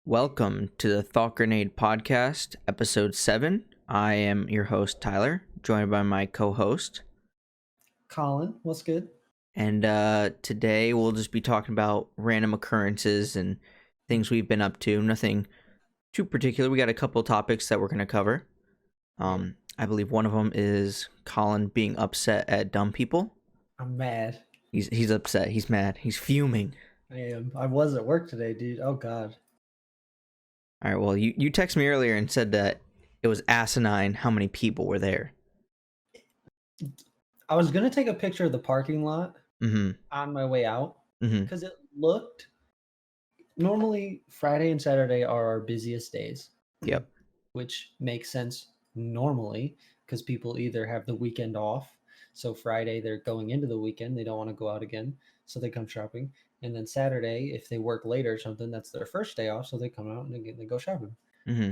Welcome to the Thought Grenade Podcast, Episode 7. I am your host, Tyler, joined by my co-host. Colin, what's good? And today we'll just be talking about random occurrences and things we've been up to. Nothing too particular. We got a couple topics that we're going to cover. I believe one of them is Colin being upset at dumb people. I'm mad. He's upset. He's mad. He's fuming. I am. I was at work today, dude. Oh, God. All right, well, you texted me earlier and said that it was asinine how many people were there. I was going to take a picture of the parking lot Mm-hmm. on my way out Mm-hmm. because it looked... Normally, Friday and Saturday are our busiest days. Yep. Which makes sense normally because people either have the weekend off. So Friday, they're going into the weekend. They don't want to go out again. So they come shopping. And then Saturday, if they work late or something, that's their first day off. So they come out and they go shopping. Mm-hmm.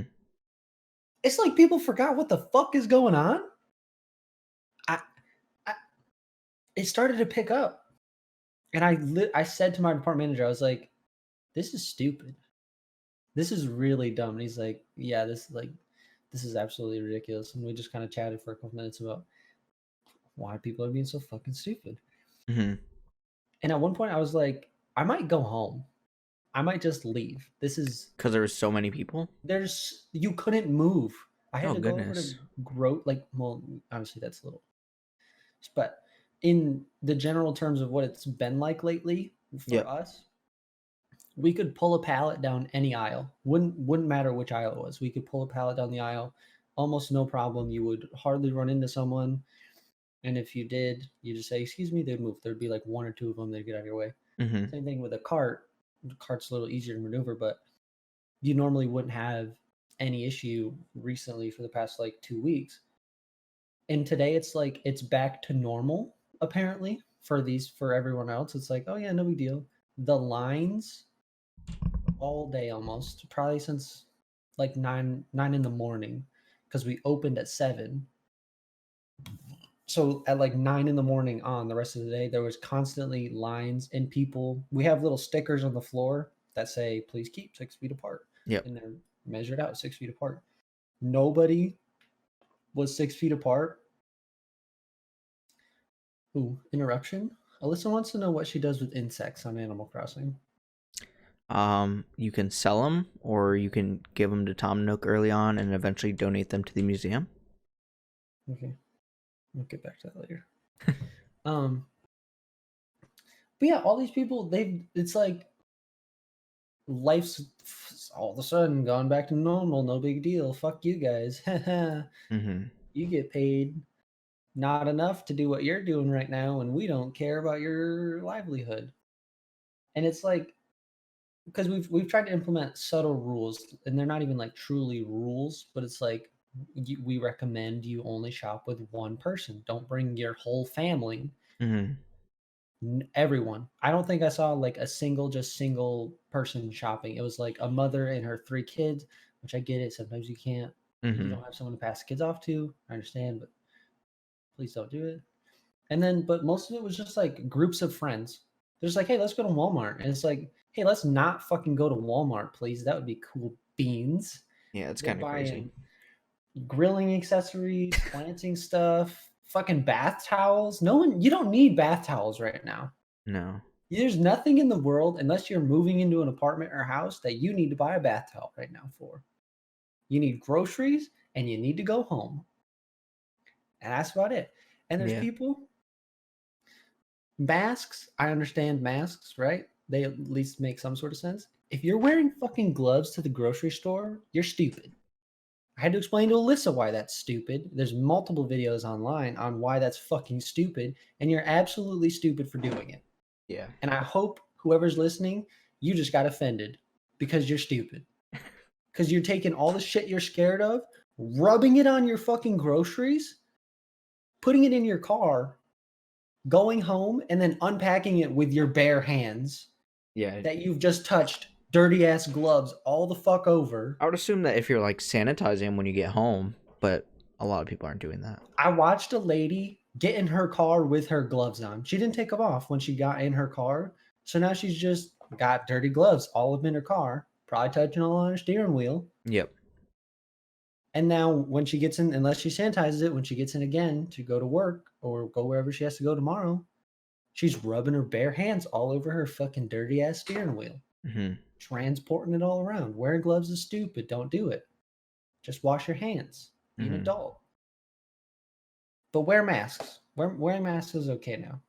It's like people forgot what the fuck is going on. It started to pick up. And I said to my department manager, I was like, this is stupid. This is really dumb. And he's like, yeah, this is absolutely ridiculous. And we just kind of chatted for a couple minutes about why people are being so fucking stupid. Mm-hmm. And at one point I was like, I might go home. I might just leave. This is Because there was so many people? you couldn't move. I had Oh, to goodness. go over to grow, well, obviously that's a little, but in the general terms of what it's been like lately for us, we could pull a pallet down any aisle. Wouldn't matter which aisle it was. We could pull a pallet down the aisle, almost no problem. You would hardly run into someone, and if you did, you just say, "Excuse me," they'd move. There'd be like one or two of them. They'd get out of your way. Mm-hmm. Same thing with a cart. The cart's a little easier to maneuver, but you normally wouldn't have any issue recently for the past like 2 weeks. And today it's like it's back to normal apparently for everyone else. It's like, oh yeah, no big deal. The lines all day almost, probably since like 9 in the morning, because we opened at 7. So at like 9 in the morning on the rest of the day, there was constantly lines and people. We have little stickers on the floor that say, please keep 6 feet apart. Yep. And they're measured out 6 feet apart. Nobody was 6 feet apart. Ooh, interruption. Alyssa wants to know what she does with insects on Animal Crossing. You can sell them, or you can give them to Tom Nook early on and eventually donate them to the museum. Okay. We'll get back to that later. But yeah, all these people, it's like life's all of a sudden gone back to normal. No big deal. Fuck you guys. Mm-hmm. You get paid not enough to do what you're doing right now, and we don't care about your livelihood. And it's like, because we've tried to implement subtle rules, and they're not even like truly rules, but it's like we recommend you only shop with one person. Don't bring your whole family. Mm-hmm. Everyone. I don't think I saw like a single person shopping. It was like a mother and her 3 kids, which I get it. Sometimes you can't, Mm-hmm. you don't have someone to pass the kids off to. I understand, but please don't do it. And then, but most of it was just like groups of friends. They're just like, hey, let's go to Walmart. And it's like, hey, let's not fucking go to Walmart, please. That would be cool beans. Yeah, it's They're kind of crazy. grilling accessories, planting stuff, fucking bath towels. You don't need bath towels right now. No. There's nothing in the world, unless you're moving into an apartment or house, that you need to buy a bath towel right now for. You need groceries and you need to go home. And that's about it. And there's people, masks, I understand masks, right? They at least make some sort of sense. If you're wearing fucking gloves to the grocery store, you're stupid. I had to explain to Alyssa why that's stupid. There's multiple videos online on why that's fucking stupid, and you're absolutely stupid for doing it. Yeah. And I hope whoever's listening, you just got offended because you're stupid. Because you're taking all the shit you're scared of, rubbing it on your fucking groceries, putting it in your car, going home, and then unpacking it with your bare hands. Yeah. That you've just touched dirty ass gloves all the fuck over. I would assume that if you're like sanitizing them when you get home, but a lot of people aren't doing that. I watched a lady get in her car with her gloves on. She didn't take them off when she got in her car. So now she's just got dirty gloves all up in her car. probably touching on her steering wheel. Yep. And now when she gets in, unless she sanitizes it, when she gets in again to go to work or go wherever she has to go tomorrow, she's rubbing her bare hands all over her fucking dirty ass steering wheel, Hmm. transporting it all around. Wearing gloves is stupid. Don't do it. Just wash your hands. Be an Hmm. adult. But wear masks. Wearing masks is okay now.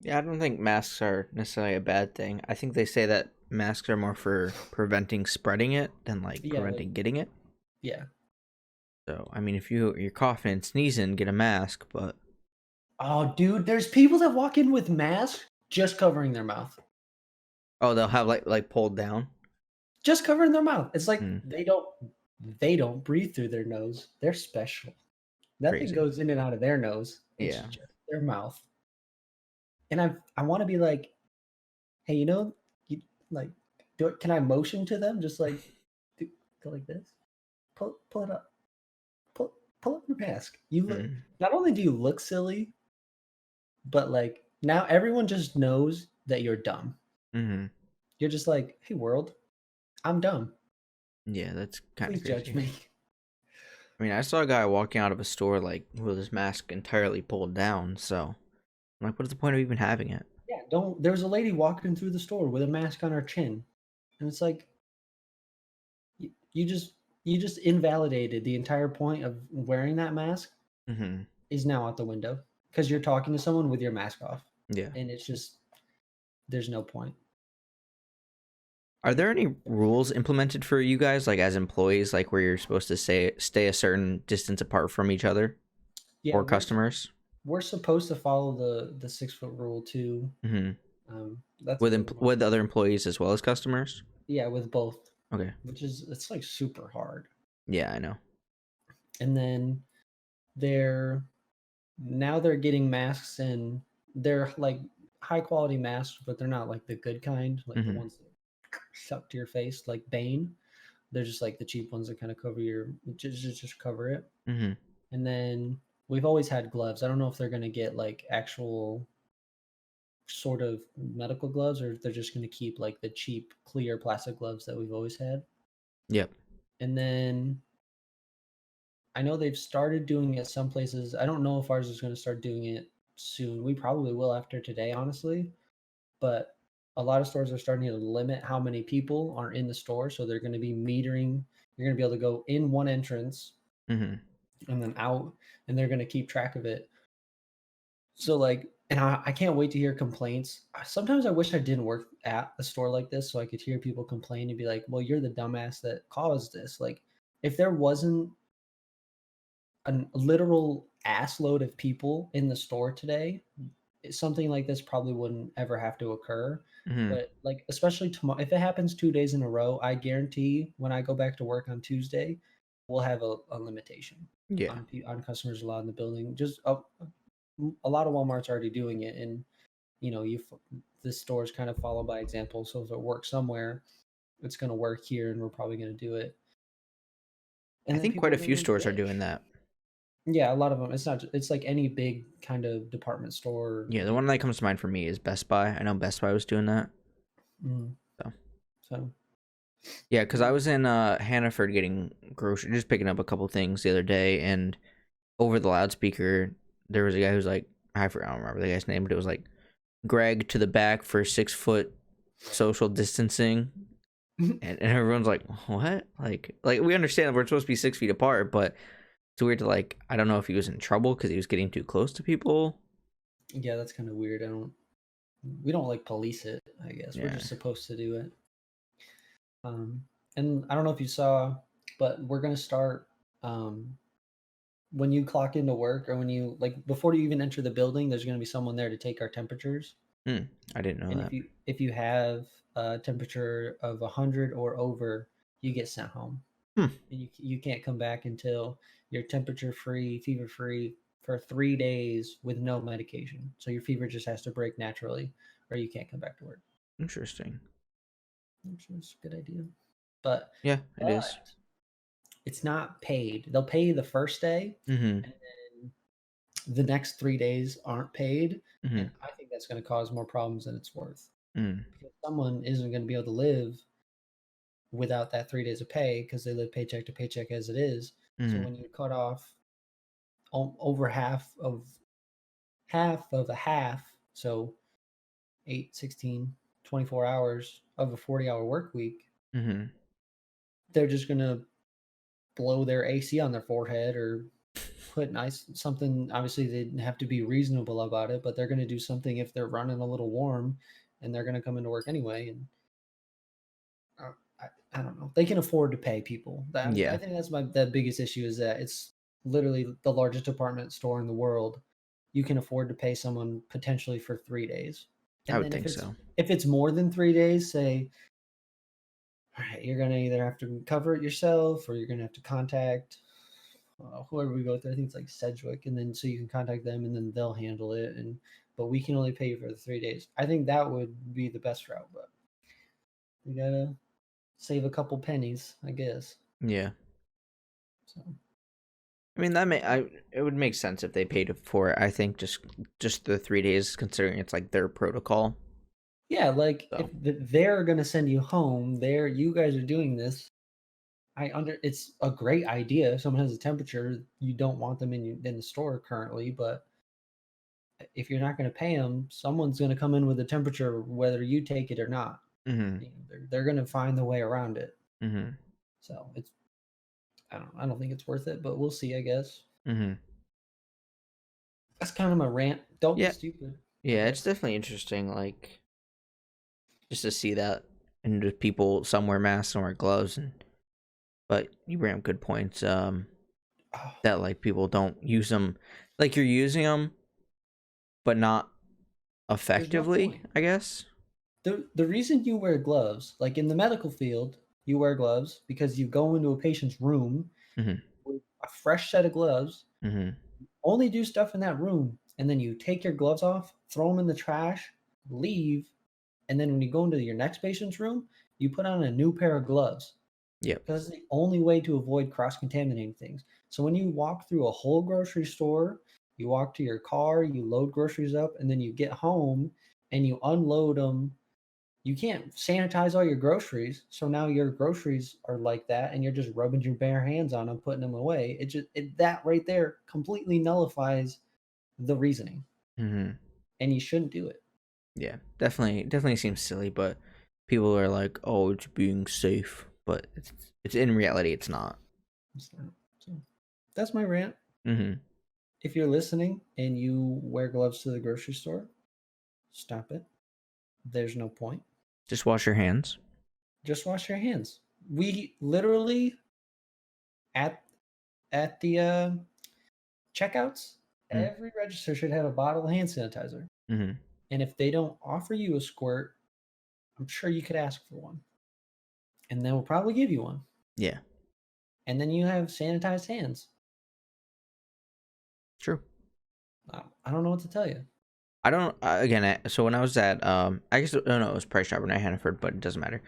Yeah, I don't think masks are necessarily a bad thing. I think they say that masks are more for preventing spreading it than like Yeah, like preventing getting it. yeah. So, I mean, if you're coughing and sneezing, get a mask. But Oh, dude, there's people that walk in with masks just covering their mouth. oh, they'll have like pulled down. Just covering their mouth. It's like Mm, they don't breathe through their nose. They're special. Nothing crazy. goes in and out of their nose. It's Yeah. just their mouth. And I want to be like, hey, you like, do it. Can I motion to them? Just like, do, go like this. Pull it up. Pull up your mask. You look. Mm, Not only do you look silly, but like now everyone just knows that you're dumb. hmm. You're just like, hey, world, I'm dumb. Yeah, that's kind of Please judge crazy. me. I mean, I saw a guy walking out of a store like with his mask entirely pulled down. So, I'm like, what is the point of even having it? Yeah, don't. There's a lady walking through the store with a mask on her chin, and it's like you just invalidated the entire point of wearing that mask Hmm. is now out the window because you're talking to someone with your mask off, Yeah. and it's just there's no point. Are there any rules implemented for you guys, like as employees, like where you're supposed to stay a certain distance apart from each other Yeah, or customers? we're supposed to follow the 6 foot rule too. Hmm. That's a big one. With other employees as well as customers. Yeah, with both, Okay. which is it's like super hard. Yeah, I know. And then they're now they're getting masks and they're like high quality masks, but they're not like the good kind, like the Hmm. ones that suck to your face, like Bane. They're just like the cheap ones that kind of cover your just cover it. Hmm. And then we've always had gloves. I don't know if they're gonna get like actual sort of medical gloves or if they're just gonna keep like the cheap clear plastic gloves that we've always had. Yep. And then I know they've started doing it some places. I don't know if ours is going to start doing it soon. We probably will after today, honestly. But a lot of stores are starting to limit how many people are in the store. So they're going to be metering. You're going to be able to go in one entrance Hmm. and then out, and they're going to keep track of it. So, like, and I can't wait to hear complaints. Sometimes I wish I didn't work at a store like this so I could hear people complain and be like, well, you're the dumbass that caused this. Like, if there wasn't a literal ass load of people in the store today, something like this probably wouldn't ever have to occur. Hmm. But like, especially tomorrow, if it happens 2 days in a row, I guarantee when I go back to work on Tuesday, we'll have a limitation Yeah. on customers allowed in the building. Just a lot of Walmart's already doing it, and the stores kind of follow by example. So if it works somewhere, it's going to work here, and we're probably going to do it. I And then think people quite are a going few to stores are bitch. doing that. Yeah, a lot of them. It's like any big kind of department store. Yeah, the one that comes to mind for me is Best Buy. I know Best Buy was doing that. Mm, So so yeah, because I was in Hannaford getting grocery, just picking up a couple things the other day, and over the loudspeaker there was a guy who's like, I don't remember the guy's name, but it was like Greg to the back for 6 foot social distancing, and everyone's like, what? Like we understand that we're supposed to be 6 feet apart, but it's weird to like, I don't know if he was in trouble because he was getting too close to people. yeah, that's kind of weird. We don't like police it. I guess we're Yeah. just supposed to do it. Um, and I don't know if you saw, but we're gonna start um when you clock into work or when you like before you even enter the building. There's gonna be someone there to take our temperatures. Hmm. I didn't know And that. if you have a temperature of 100 or over, you get sent home. Hmm. And you can't come back until you're temperature free, fever free for 3 days with no medication. So your fever just has to break naturally, or you can't come back to work. Interesting. Which is a good idea. But Yeah, it is. but it's not paid. They'll pay you the first day, Mm-hmm. and then the next 3 days aren't paid. Mm-hmm. And I think that's going to cause more problems than it's worth. Mm. Because someone isn't going to be able to live without that 3 days of pay because they live paycheck to paycheck as it is. So Mm-hmm. when you cut off over half of a half, so 8, 16, 24 hours of a 40-hour work week, Mm-hmm. they're just gonna blow their AC on their forehead or put nice something. Obviously, they have to be reasonable about it, but they're gonna do something if they're running a little warm, and they're gonna come into work anyway. And I don't know. They can afford to pay people. I Yeah, think that's the biggest issue is that it's literally the largest department store in the world. You can afford to pay someone potentially for 3 days, I and would then think so. if it's more than 3 days, say, all right, you're gonna either have to cover it yourself or you're gonna have to contact whoever we go through. I think it's like Sedgwick, and then so you can contact them, and then they'll handle it. And but we can only pay you for the 3 days. I think that would be the best route, but we gotta save a couple pennies, I guess. Yeah. So I mean, it would make sense if they paid for it. I think just the 3 days, considering it's like their protocol. yeah, like if So. they're gonna send you home, you guys are doing this. It's a great idea. If someone has a temperature, you don't want them in the store currently, but if you're not going to pay them, someone's going to come in with a temperature whether you take it or not. Mm-hmm. You know, they're going to find the way around it. Mm-hmm. So it's I don't think it's worth it, but we'll see, I guess. Mm-hmm. That's kind of my rant. Don't be Yeah. stupid, I Yeah. It's guess. definitely interesting. Like just to see that, and just people some wear masks, some wear gloves, and but you bring up good points. Oh, That like people don't use them, like you're using them, but not there's no effectively. point. I guess. The reason you wear gloves, like in the medical field, you wear gloves because you go into a patient's room Mm-hmm. with a fresh set of gloves, Mm-hmm. only do stuff in that room, and then you take your gloves off, throw them in the trash, leave, and then when you go into your next patient's room, you put on a new pair of gloves Yep. because it's the only way to avoid cross contaminating things. So when you walk through a whole grocery store, you walk to your car, you load groceries up, and then you get home and you unload them. You can't sanitize all your groceries, so now your groceries are like that, and you're just rubbing your bare hands on them, putting them away. That right there completely nullifies the reasoning, Mm-hmm. and you shouldn't do it. Yeah. Definitely seems silly, but people are like, "Oh, it's being safe," but it's in reality, it's not. So that's my rant. Mm-hmm. If you're listening and you wear gloves to the grocery store, stop it. There's no point. Just wash your hands. Just wash your hands. We literally at the checkouts, every register should have a bottle of hand sanitizer. Mm-hmm. And if they don't offer you a squirt, I'm sure you could ask for one. And they will probably give you one. Yeah. And then you have sanitized hands. True. I don't know what to tell you. I don't. Again, so when I was at I guess no, it was Price Chopper, not Hannaford, but it doesn't matter.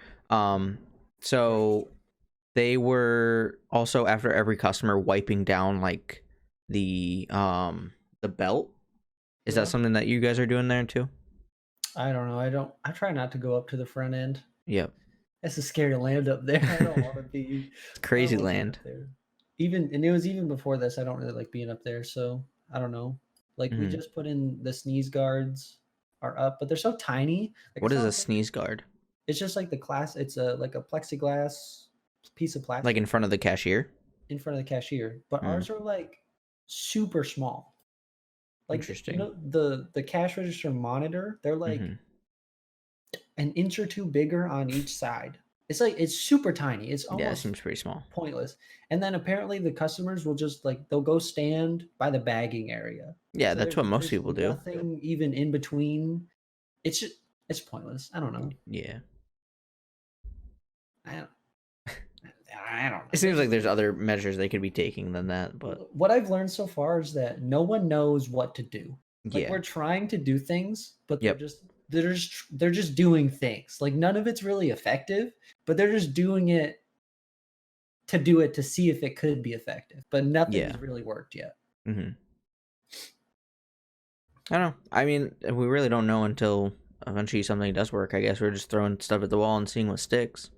So they were also after every customer wiping down like the belt. Is that Yeah. something that you guys are doing there too? I don't know. I try not to go up to the front end. Yep. That's a scary land up there. I don't want to be. It's I don't crazy want to be land. up there. And it was even before this. I don't really like being up there, so I don't know. Like we Hmm. just put in the sneeze guards are up, but they're so tiny. Like What it's is not a like sneeze guard? it's just like the class. It's a like a plexiglass piece of Like in plastic front of the cashier? in front of the cashier, but Hmm. ours are like super small. Like Interesting. the cash register monitor, they're like Hmm. an inch or two bigger on each side. It's super tiny. It's Yeah, it almost seems pretty small. pointless. And then apparently the customers will just like they'll go stand by the bagging area. Yeah, So that's what most there's people do. nothing even in between. It's pointless. I don't know. Yeah. I don't, I don't It know. seems like there's other measures they could be taking than that, but What I've learned so far is that no one knows what to do. Like yeah. we're trying to do things, but Yep. they're just doing things. Like none of it's really effective, but they're just doing it to see if it could be effective. But Yeah. nothing's really worked yet. Hmm. I don't know. I mean, we really don't know until eventually something does work. I guess we're just throwing stuff at the wall and seeing what sticks.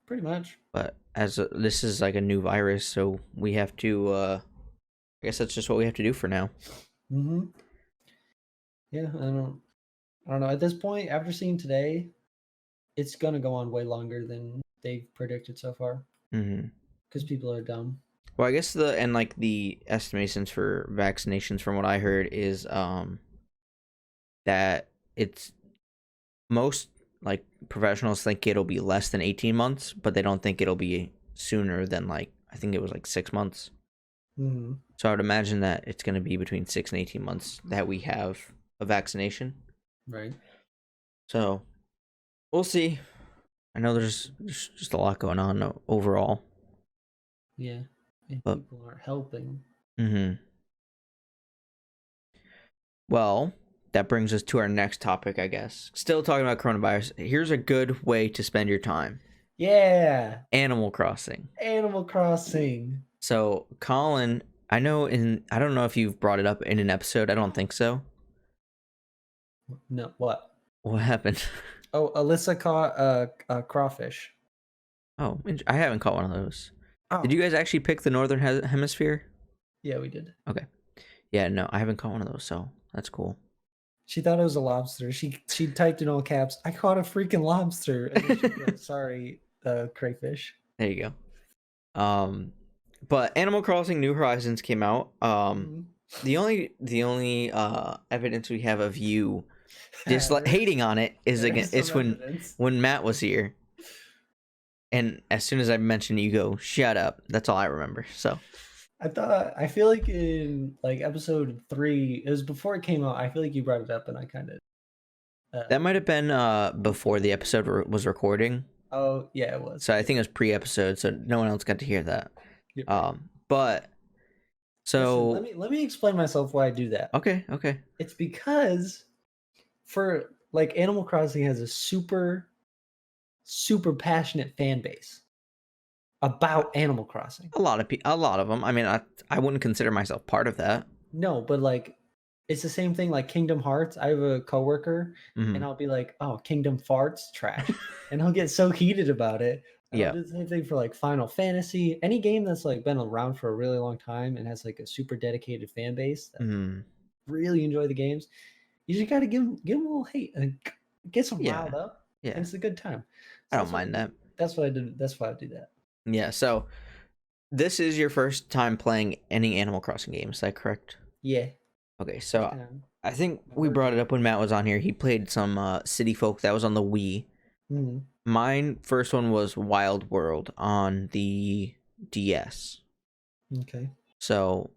Pretty much. But this is like a new virus, so we have to. I guess that's just what we have to do for now. Mm-hmm. Yeah, I don't know. At this point, after seeing today, it's gonna go on way longer than they've predicted so far Mm-hmm. because people are dumb. Well, I guess the estimations for vaccinations, from what I heard, is that it's most like professionals think it'll be less than 18 months, but they don't think it'll be sooner than like I think it was like 6 months. Mm-hmm. So I would imagine that it's going to be between 6 and 18 months that we have a vaccination. Right. So we'll see. I know there's just a lot going on overall. Yeah. And But people aren't helping. mm-hmm. Well, that brings us to our next topic, I guess. Still talking about coronavirus. Here's a good way to spend your time. Yeah. Animal Crossing. Animal Crossing. So, Colin, I don't know if you've brought it up in an episode. I don't think so. No, what? What happened? Oh, Alyssa caught a crawfish. Oh, I haven't caught one of those. Oh. Did you guys actually pick the northern hemisphere? Yeah, we did. Okay. Yeah, no, I haven't caught one of those, so that's cool. She thought it was a lobster. She typed in all caps, "I caught a freaking lobster." And then she goes, "Sorry, crayfish." There you go. But Animal Crossing New Horizons came out. Mhm. The only evidence we have of you just There- hating on it is there again is it's some evidence. when Matt was here, and as soon as I mentioned it, you go, "Shut up." That's all I remember. So I feel like in like episode 3, it was before it came out. I feel like you brought it up, and I kind of. that might have been before the episode was recording. Oh yeah, it was. So I think it was pre-episode, so no one else got to hear that. You're right. But so Listen, let me explain myself why I do that. okay. It's because for like Animal Crossing has a super passionate fan base about Animal Crossing. A lot of them. I mean, I wouldn't consider myself part of that. No, but like it's the same thing like Kingdom Hearts. I have a coworker Mhm. and I'll be like, "Oh, Kingdom Farts trash." And he'll get so heated about it. And Yeah. I'll do the same thing for like Final Fantasy. Any game that's like been around for a really long time and has like a super dedicated fan base that Mhm. really enjoy the games. You just got to give them a little hate and get some Yeah. riled up. Yeah. And it's a good time. I So don't that's what mind that. That's what I did. That's why I do that. Yeah. So this is your first time playing any Animal Crossing game, is that correct? Yeah. Okay. So Um, I think we brought it up when Matt was on here. He played some City Folk that was on the Wii. mhm. Mine first one was Wild World on the DS. Okay. So,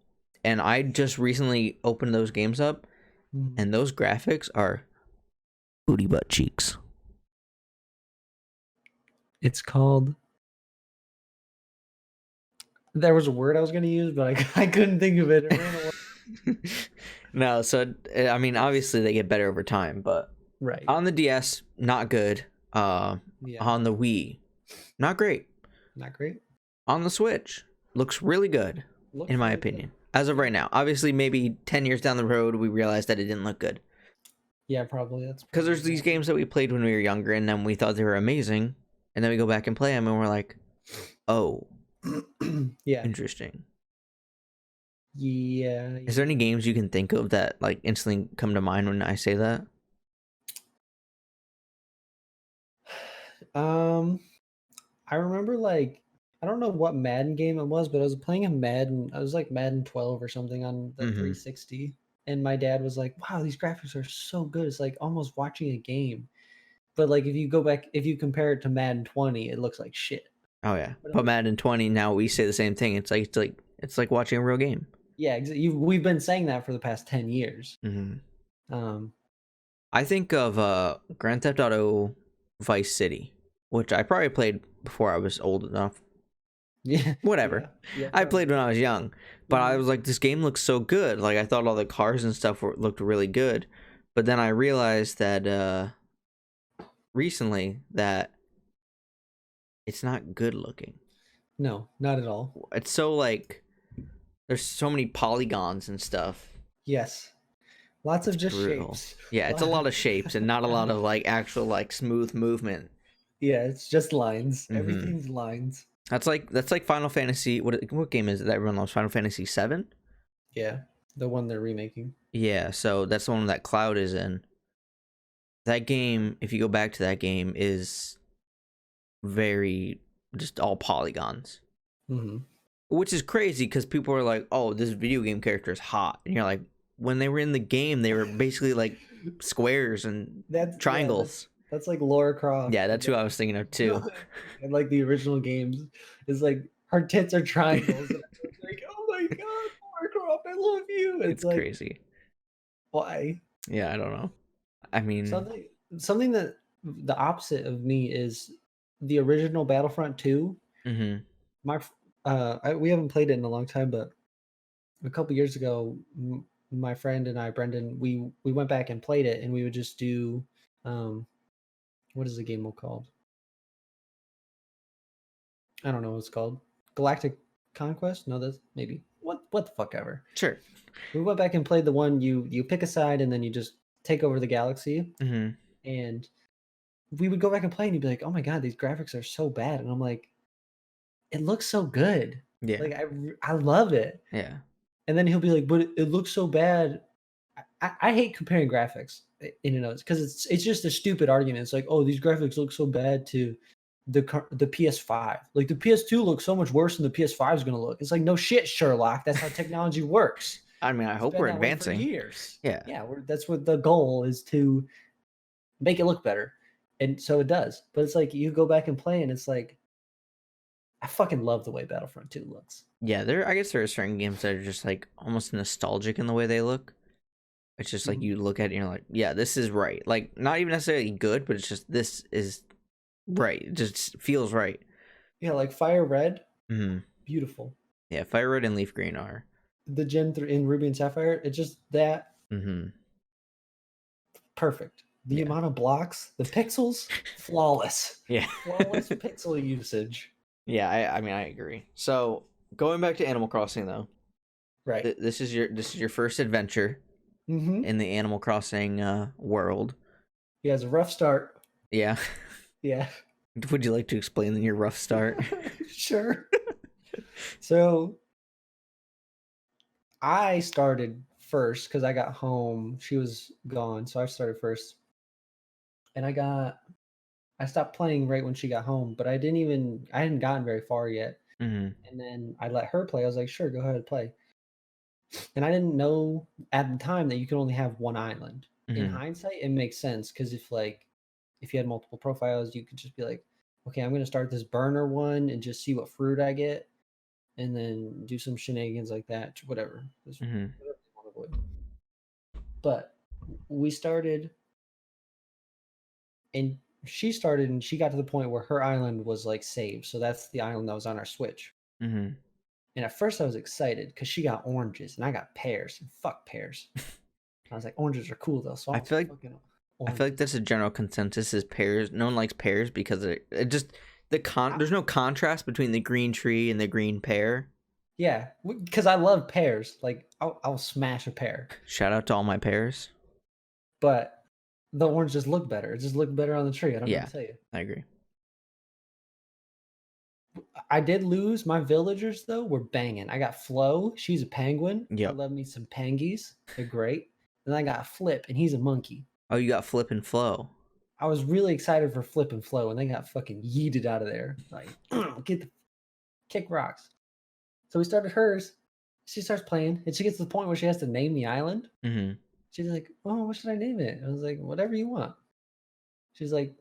and I just recently opened those games up, Mhm. and those graphics are booty butt cheeks. It's called. There was a word I was going to use, but I couldn't think of it. It ran away. No, so I mean, obviously they get better over time, but Right. on the DS, not good. Yeah. On the Wii, not great. Not great. On the Switch, looks really good, Looks in my really good. opinion. As of right now, obviously, maybe 10 years down the road, we realized that it didn't look good. Yeah, probably. That's Because there's these games that we played when we were younger, and then we thought they were amazing, and then we go back and play them, and we're like, oh, Yeah. interesting. Yeah. Is there any games you can think of that like instantly come to mind when I say that? I remember like I don't know what Madden game it was, but I was playing a Madden. I was like Madden 12 or something on the Mhm. 360, and my dad was like, "Wow, these graphics are so good. It's like almost watching a game." But like if you go back, if you compare it to Madden 20, it looks like shit. Oh yeah, But but Madden 20 now we say the same thing. It's like watching a real game. Yeah, we've been saying that for the past 10 years. Mm-hmm. I think of Grand Theft Auto Vice City, which I probably played before I was old enough. Yeah. Whatever. Yeah, I played when I was young, but I Mhm. was like, this game looks so good. Like I thought all the cars and stuff looked really good, but then I realized that recently that it's not good looking. No, not at all. It's so like there's so many polygons and stuff. Yes. Lots of just Brutal. shapes. Yeah, it's a lot of shapes and not a lot of like actual like smooth movement. Yeah, it's just lines. Hmm. Everything's lines. That's like Final Fantasy. What game is it that everyone loves? Final Fantasy 7. Yeah, the one they're remaking. Yeah, so that's the one that Cloud is in. That game, if you go back to that game, is very just all polygons, Mm-hmm. which is crazy because people are like, "Oh, this video game character is hot," and you're like, when they were in the game, they were basically like squares and That's triangles. that's like Laura Croft. Yeah, that's who I was thinking of too. And like the original games, is like her tits are triangles. And I was like, oh my god, Laura Croft, I love you. It's It's like, crazy. why? Yeah, I don't know. I mean, Something something that the opposite of me is the original Battlefront 2. hmm My we haven't played it in a long time, but a couple years ago, my friend and I, Brendan, we went back and played it, and we would just do um, what is the game mode called? I don't know what it's called. Galactic Conquest? No, that's maybe what the fuck ever. sure. We went back and played the one you pick a side and then you just take over the galaxy, hmm and we would go back and play and you'd be like, oh my god, these graphics are so bad, and I'm like, it looks so good. Yeah, Like I love it. yeah. And then he'll be like, but it looks so bad. I hate comparing graphics in and of because it's just a stupid argument. It's like, oh, these graphics look so bad to the PS5. Like the PS2 looks so much worse than the PS5 is going to look. It's like, no shit, Sherlock. That's how technology works. I mean, I It's hope been we're that way for advancing. years. Yeah, Yeah, that's what the goal is, to make it look better, and so it does. But it's like you go back and play, and it's like I fucking love the way Battlefront 2 looks. yeah. I guess there are certain games that are just like almost nostalgic in the way they look. It's just like Mhm. you look at it and you're like, yeah, this is right. Like not even necessarily good, but it's just this is right. It just feels right. Yeah, like Fire Red, Hmm. beautiful. Yeah, Fire Red and Leaf Green are. The Gen 3 in Ruby and Sapphire, it's just that Hmm. perfect. The Yeah. amount of blocks, the pixels, flawless. Yeah. Flawless pixel usage. Yeah. I mean, I agree. So going back to Animal Crossing though, Right. this is your first adventure Mm-hmm. in the Animal Crossing world. He has a rough start. Yeah. Yeah. Would you like to explain your rough start? Sure. So I started first because I got home. She was gone, so I started first. And I stopped playing right when she got home, but I hadn't gotten very far yet. Hmm. And then I let her play. I was like, sure, go ahead and play. And I didn't know at the time that you could only have one island. In Hmm. hindsight, it makes sense because if you had multiple profiles, you could just be like, okay, I'm gonna start this burner one and just see what fruit I get, and then do some shenanigans like that, whatever. Just Hmm. whatever you want to avoid. But we started, and she started, and she got to the point where her island was like saved. So that's the island that was on our Switch. Hmm. And at first I was excited because she got oranges and I got pears. And fuck pears. I was like, oranges are cool though. So I feel like fucking I feel like oranges. that's a general consensus is pears. No one likes pears because it just there's no contrast between the green tree and the green pear. Yeah, because I love pears. Like I'll smash a pear, Shout out to all my pears. but the orange just look better. It just looked better on the tree. I don't know Yeah, what to tell you. I agree. I did lose. My villagers though were banging. I got Flo. She's a penguin. I Yep. love me some pangies. They're great. Then I got Flip, and he's a monkey. Oh, you got Flip and Flow. I was really excited for Flip and Flo, and they got fucking yeeted out of there. Like, get the kick rocks. So we started hers. She starts playing, and she gets to the point where she has to name the island. Hmm. She's like, "Oh, what should I name it?" I was like, "Whatever you want." She's like,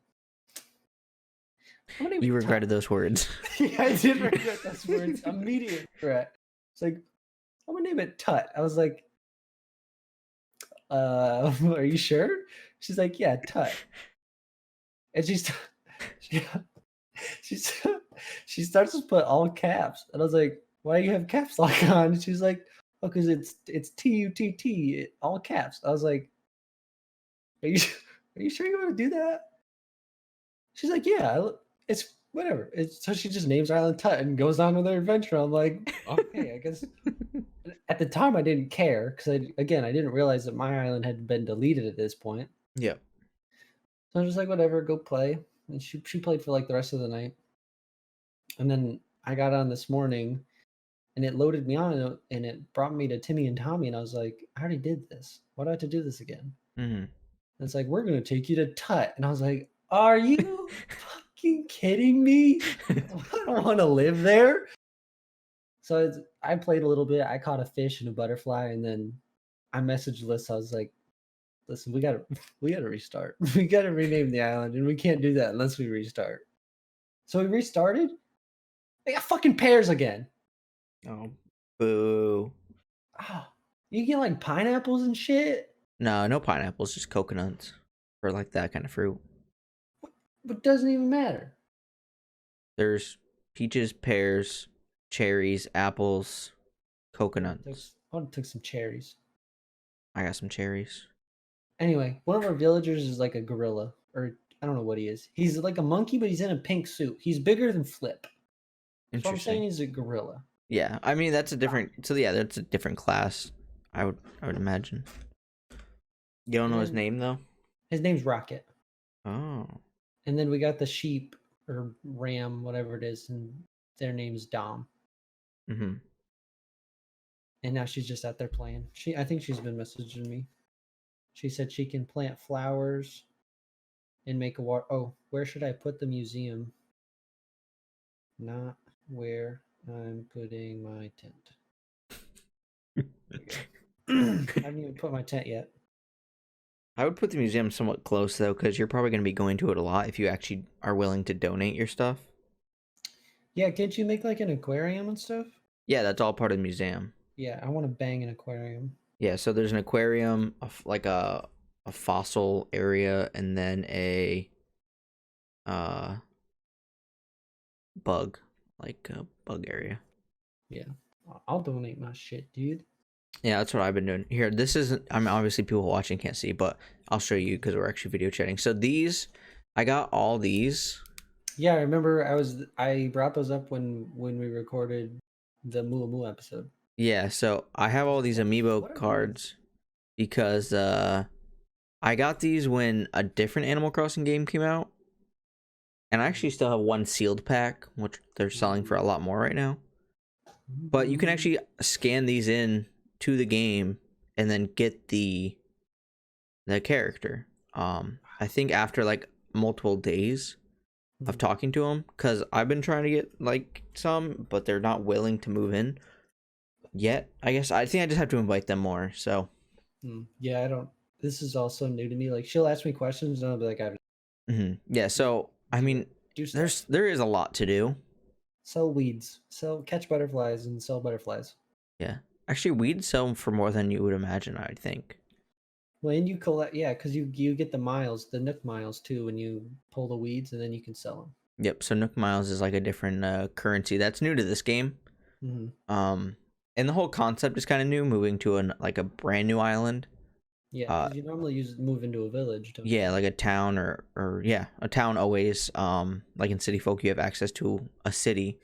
"I'm gonna name You it regretted those words. Tut." Yeah, I did regret those words. Immediate regret. It's like, "I'm gonna name it Tut." I was like, are you sure?" She's like, "Yeah, Tut." And she she's she starts to put all caps, and I was like, "Why do you have caps lock on?" And she's like, "Oh, because it's TUTT, all caps." I was like, "Are you are you sure you want to do that?" She's like, "Yeah, it's whatever." It's so she just names Island Tut and goes on with her adventure. I'm like, okay, I guess. At the time, I didn't care because I didn't realize that my island had been deleted at this point. Yep. So I'm just like, whatever, go play. And she played for like the rest of the night. And then I got on this morning and it loaded me on and it brought me to Timmy and Tommy. And I was like, I already did this. Why do I have to do this again? Mm-hmm. And it's like, we're going to take you to Tut. And I was like, are you fucking kidding me? I don't want to live there. So I played a little bit. I caught a fish and a butterfly. And then I messaged Alyssa. I was like, listen, we gotta restart. We gotta rename the island. And we can't do that unless we restart. So we restarted. They got fucking pears again. Oh, boo. Oh, you get like pineapples and shit. No pineapples, just coconuts for like that kind of fruit. But it doesn't even matter. There's peaches, pears, cherries, apples, coconuts. I want to take some cherries. I got some cherries. Anyway, one of our villagers is like a gorilla, or I don't know what he is. He's like a monkey, but he's in a pink suit. He's bigger than Flip. So I'm saying he's a gorilla. Yeah, I mean that's a different. So yeah, that's a different class. I would imagine. You don't know his name though. His name's Rocket. Oh. And then we got the sheep or ram, whatever it is, and their name's Dom. Mm-hmm. And now she's just out there playing. I think she's been messaging me. She said she can plant flowers and make a water. Oh, where should I put the museum? Not where I'm putting my tent. I haven't even put my tent yet. I would put the museum somewhat close though, because you're probably going to be going to it a lot if you actually are willing to donate your stuff. Yeah, can't you make like an aquarium and stuff? Yeah, that's all part of the museum. Yeah, I want to bang an aquarium. Yeah, so there's an aquarium, like a fossil area, and then a bug, like a bug area. Yeah, I'll donate my shit, dude. Yeah, that's what I've been doing. Here, this isn't, I mean, obviously people watching can't see, but I'll show you because we're actually video chatting. So these, I got all these. Yeah, I remember I brought those up when we recorded the Muamu episode. Yeah, so I have all these amiibo cards because I got these when a different Animal Crossing game came out. And I actually still have one sealed pack, which they're selling for a lot more right now. But you can actually scan these in to the game and then get the character. I think after like multiple days of talking to them, because I've been trying to get like some, but they're not willing to move in yet. I think I just have to invite them more. So yeah, I don't. This is also new to me. Like she'll ask me questions, and I'll be like, yeah. So I mean, there is a lot to do. Sell weeds, catch butterflies, and sell butterflies. Yeah, actually, weeds sell for more than you would imagine. I think. When you collect, yeah, because you get the miles, the Nook miles too, when you pull the weeds, and then you can sell them. Yep. So Nook miles is like a different currency that's new to this game. And the whole concept is kind of new, moving to a brand new island. Yeah, you normally move into a village. Don't you? Like a town or yeah, a town always. Like in City Folk, you have access to a city,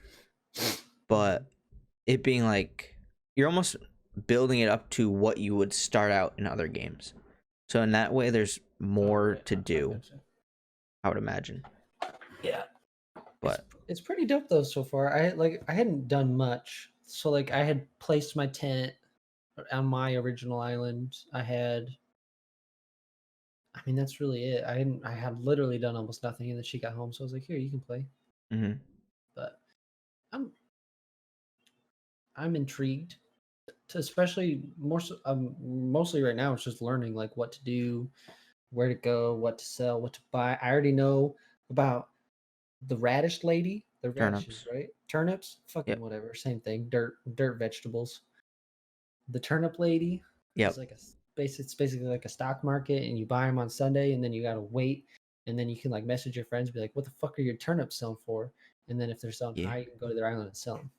but it being like you're almost building it up to what you would start out in other games. So in that way, there's more to do. I would imagine. Yeah, but it's pretty dope though so far. I hadn't done much, so like I had placed my tent on my original island. I mean, that's really it. I had literally done almost nothing, and then she got home, so I was like, "Here, you can play." But I'm intrigued, especially mostly right now. It's just learning like what to do, where to go, what to sell, what to buy. I already know about the radish lady, the radishes, right? Turnips, fucking whatever, same thing. Dirt vegetables. The turnip lady. Yeah. It's basically like a stock market, and you buy them on Sunday, and then you gotta wait, and then you can like message your friends, be like, "What the fuck are your turnips selling for?" And then if they're selling high, you can go to their island and sell them.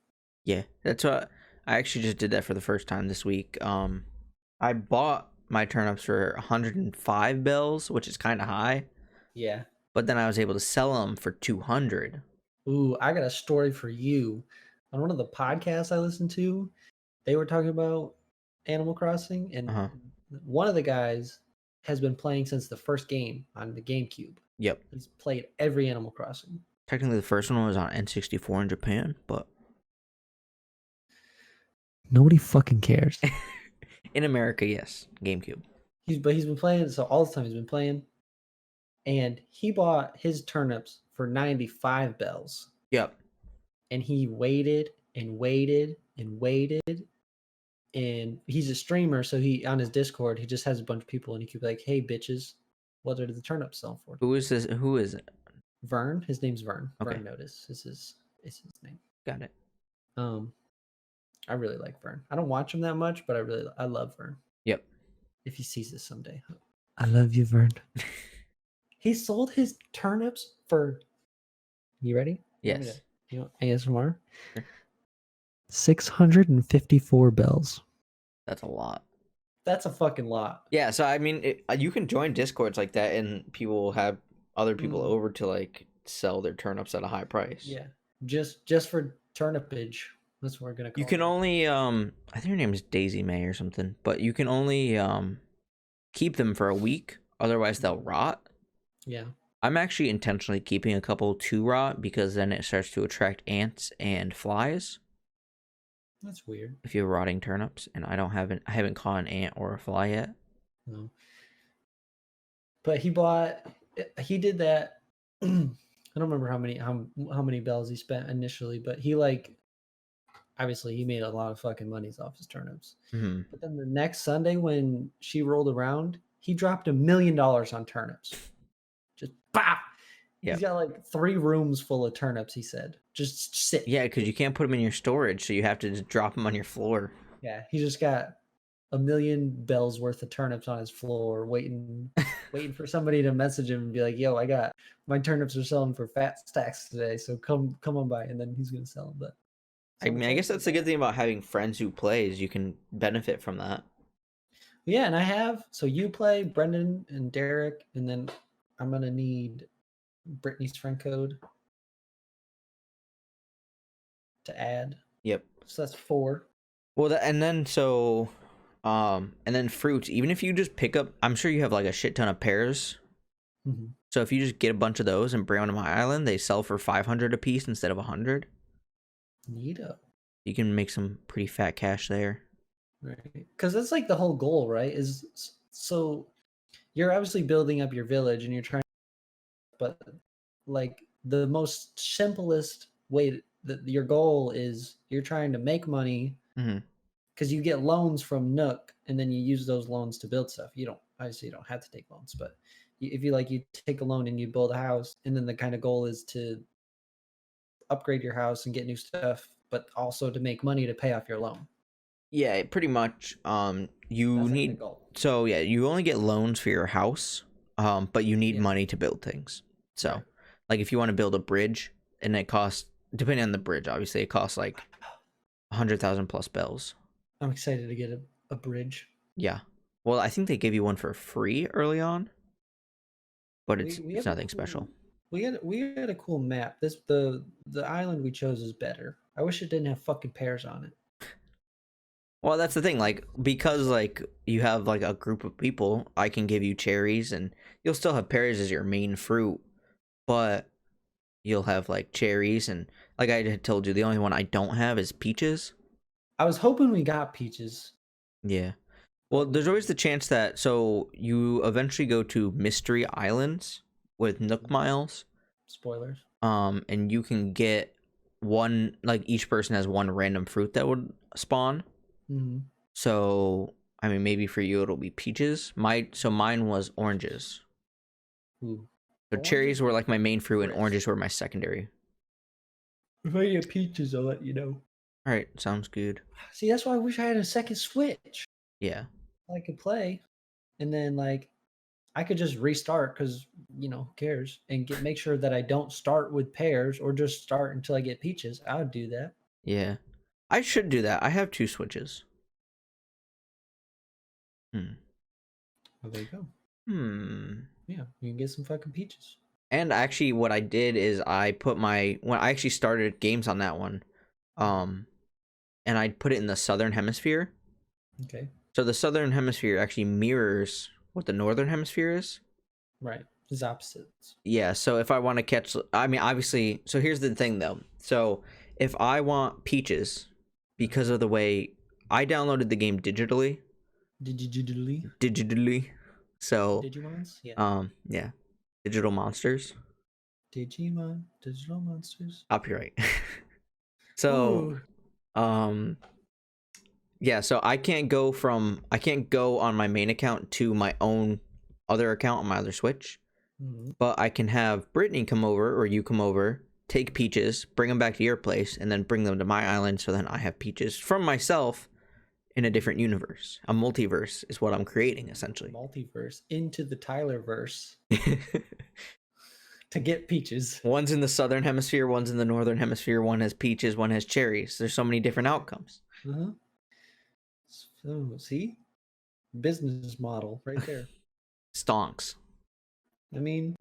Yeah, that's what I actually just did that for the first time this week. I bought my turnips for 105 bells, which is kind of high. Yeah. But then I was able to sell them for 200. Ooh, I got a story for you. On one of the podcasts I listened to, they were talking about Animal Crossing, and one of the guys has been playing since the first game on the GameCube. Yep. He's played every Animal Crossing. Technically, the first one was on N64 in Japan, but Nobody fucking cares. in America, yes, GameCube. He's been playing, so all the time he's been playing. And he bought his turnips for 95 bells. Yep. And he waited and waited and waited. And he's a streamer, so he on his Discord, he just has a bunch of people and he could be like, hey bitches, what are the turnips selling for? Who is this? Who is it? Vern. His name's Vern. Okay. Vern Notice is his name. Got it. I really like Vern. I don't watch him that much, but I love Vern. Yep. If he sees this someday. I love you, Vern. He sold his turnips for, you ready? Yes. You know ASMR? Sure. 654 bells. That's a lot. That's a fucking lot. Yeah, so I mean, you can join Discords like that, and people will have other people over to like sell their turnips at a high price. Yeah, just for turnipage. That's what we're gonna call. You can only I think her name is Daisy May or something, but you can only keep them for a week, otherwise they'll rot. Yeah. I'm actually intentionally keeping a couple to rot because then it starts to attract ants and flies. That's weird. If you have rotting turnips, and I haven't caught an ant or a fly yet. No. But he did that. I don't remember how many bells he spent initially, but he obviously he made a lot of fucking monies off his turnips. Mm-hmm. But then the next Sunday when she rolled around, he dropped $1 million on turnips. Just bah! Yep. He's got like 3 rooms full of turnips, he said. Just sit. Yeah, because you can't put them in your storage, so you have to just drop them on your floor. Yeah, he just got $1 million bells worth of turnips on his floor, waiting for somebody to message him and be like, "Yo, my turnips are selling for fat stacks today, so come on by." And then he's gonna sell them. But I mean, I guess that's the good thing about having friends who plays. You can benefit from that. Yeah, and I have. So you play, Brendan and Derek, and then I'm gonna need Brittany's friend code to add. Yep. So that's 4. Well, and then fruits. Even if you just pick up, I'm sure you have like a shit ton of pears. Mm-hmm. So if you just get a bunch of those and bring them to my island, they sell for 500 a piece instead of 100. Neato. You can make some pretty fat cash there. Right, because that's like the whole goal, right? Is so you're obviously building up your village and you're trying, but like the most simplest way that your goal is you're trying to make money because you get loans from Nook and then you use those loans to build stuff. You don't have to take loans, but if you take a loan and you build a house, and then the kind of goal is to upgrade your house and get new stuff, but also to make money to pay off your loan. Yeah, pretty much. You need, so yeah, you only get loans for your house, but you need money to build things. So, right. Like if you want to build a bridge, and it costs, depending on the bridge, obviously it costs like 100,000 plus bells. I'm excited to get a bridge. Yeah. Well, I think they gave you one for free early on, but it's nothing special. We had a cool map. The island we chose is better. I wish it didn't have fucking pears on it. Well, that's the thing, like, because, like, you have, like, a group of people, I can give you cherries, and you'll still have pears as your main fruit, but you'll have, like, cherries, and, like I had told you, the only one I don't have is peaches. I was hoping we got peaches. Yeah. Well, there's always the chance that, so, you eventually go to Mystery Islands with Nook Miles. Spoilers. And you can get one, like, each person has one random fruit that would spawn. Mm-hmm. So, I mean, maybe for you it'll be peaches. Mine was oranges. Ooh. So cherries were like my main fruit, and oranges were my secondary. If I get peaches, I'll let you know. All right, sounds good. See, that's why I wish I had a second Switch. Yeah. I could play, and then like I could just restart because who cares, and make sure that I don't start with pears or just start until I get peaches. I would do that. Yeah. I should do that. I have 2 Switches. Well, there you go. Yeah, you can get some fucking peaches. And actually, what I did is I put when I actually started games on that one, and I put it in the Southern Hemisphere. Okay. So the Southern Hemisphere actually mirrors what the Northern Hemisphere is. Right. It's opposites. Yeah, so if I want to catch, I mean, obviously, so here's the thing though. So if I want peaches, because of the way I downloaded the game Digitally. digitally, so Digimons? Yeah. yeah, digital monsters, Digimon. Digital monsters. copyright. So Ooh. um, yeah, so I can't go on my main account to my own other account on my other Switch. But I can have Brittany come over, or you come over, take peaches, bring them back to your place, and then bring them to my island. So then I have peaches from myself in a different universe. A multiverse is what I'm creating, essentially. Multiverse into the Tylerverse to get peaches. One's in the southern hemisphere, one's in the northern hemisphere. One has peaches, one has cherries. There's so many different outcomes. So, see, business model right there. Stonks. I mean,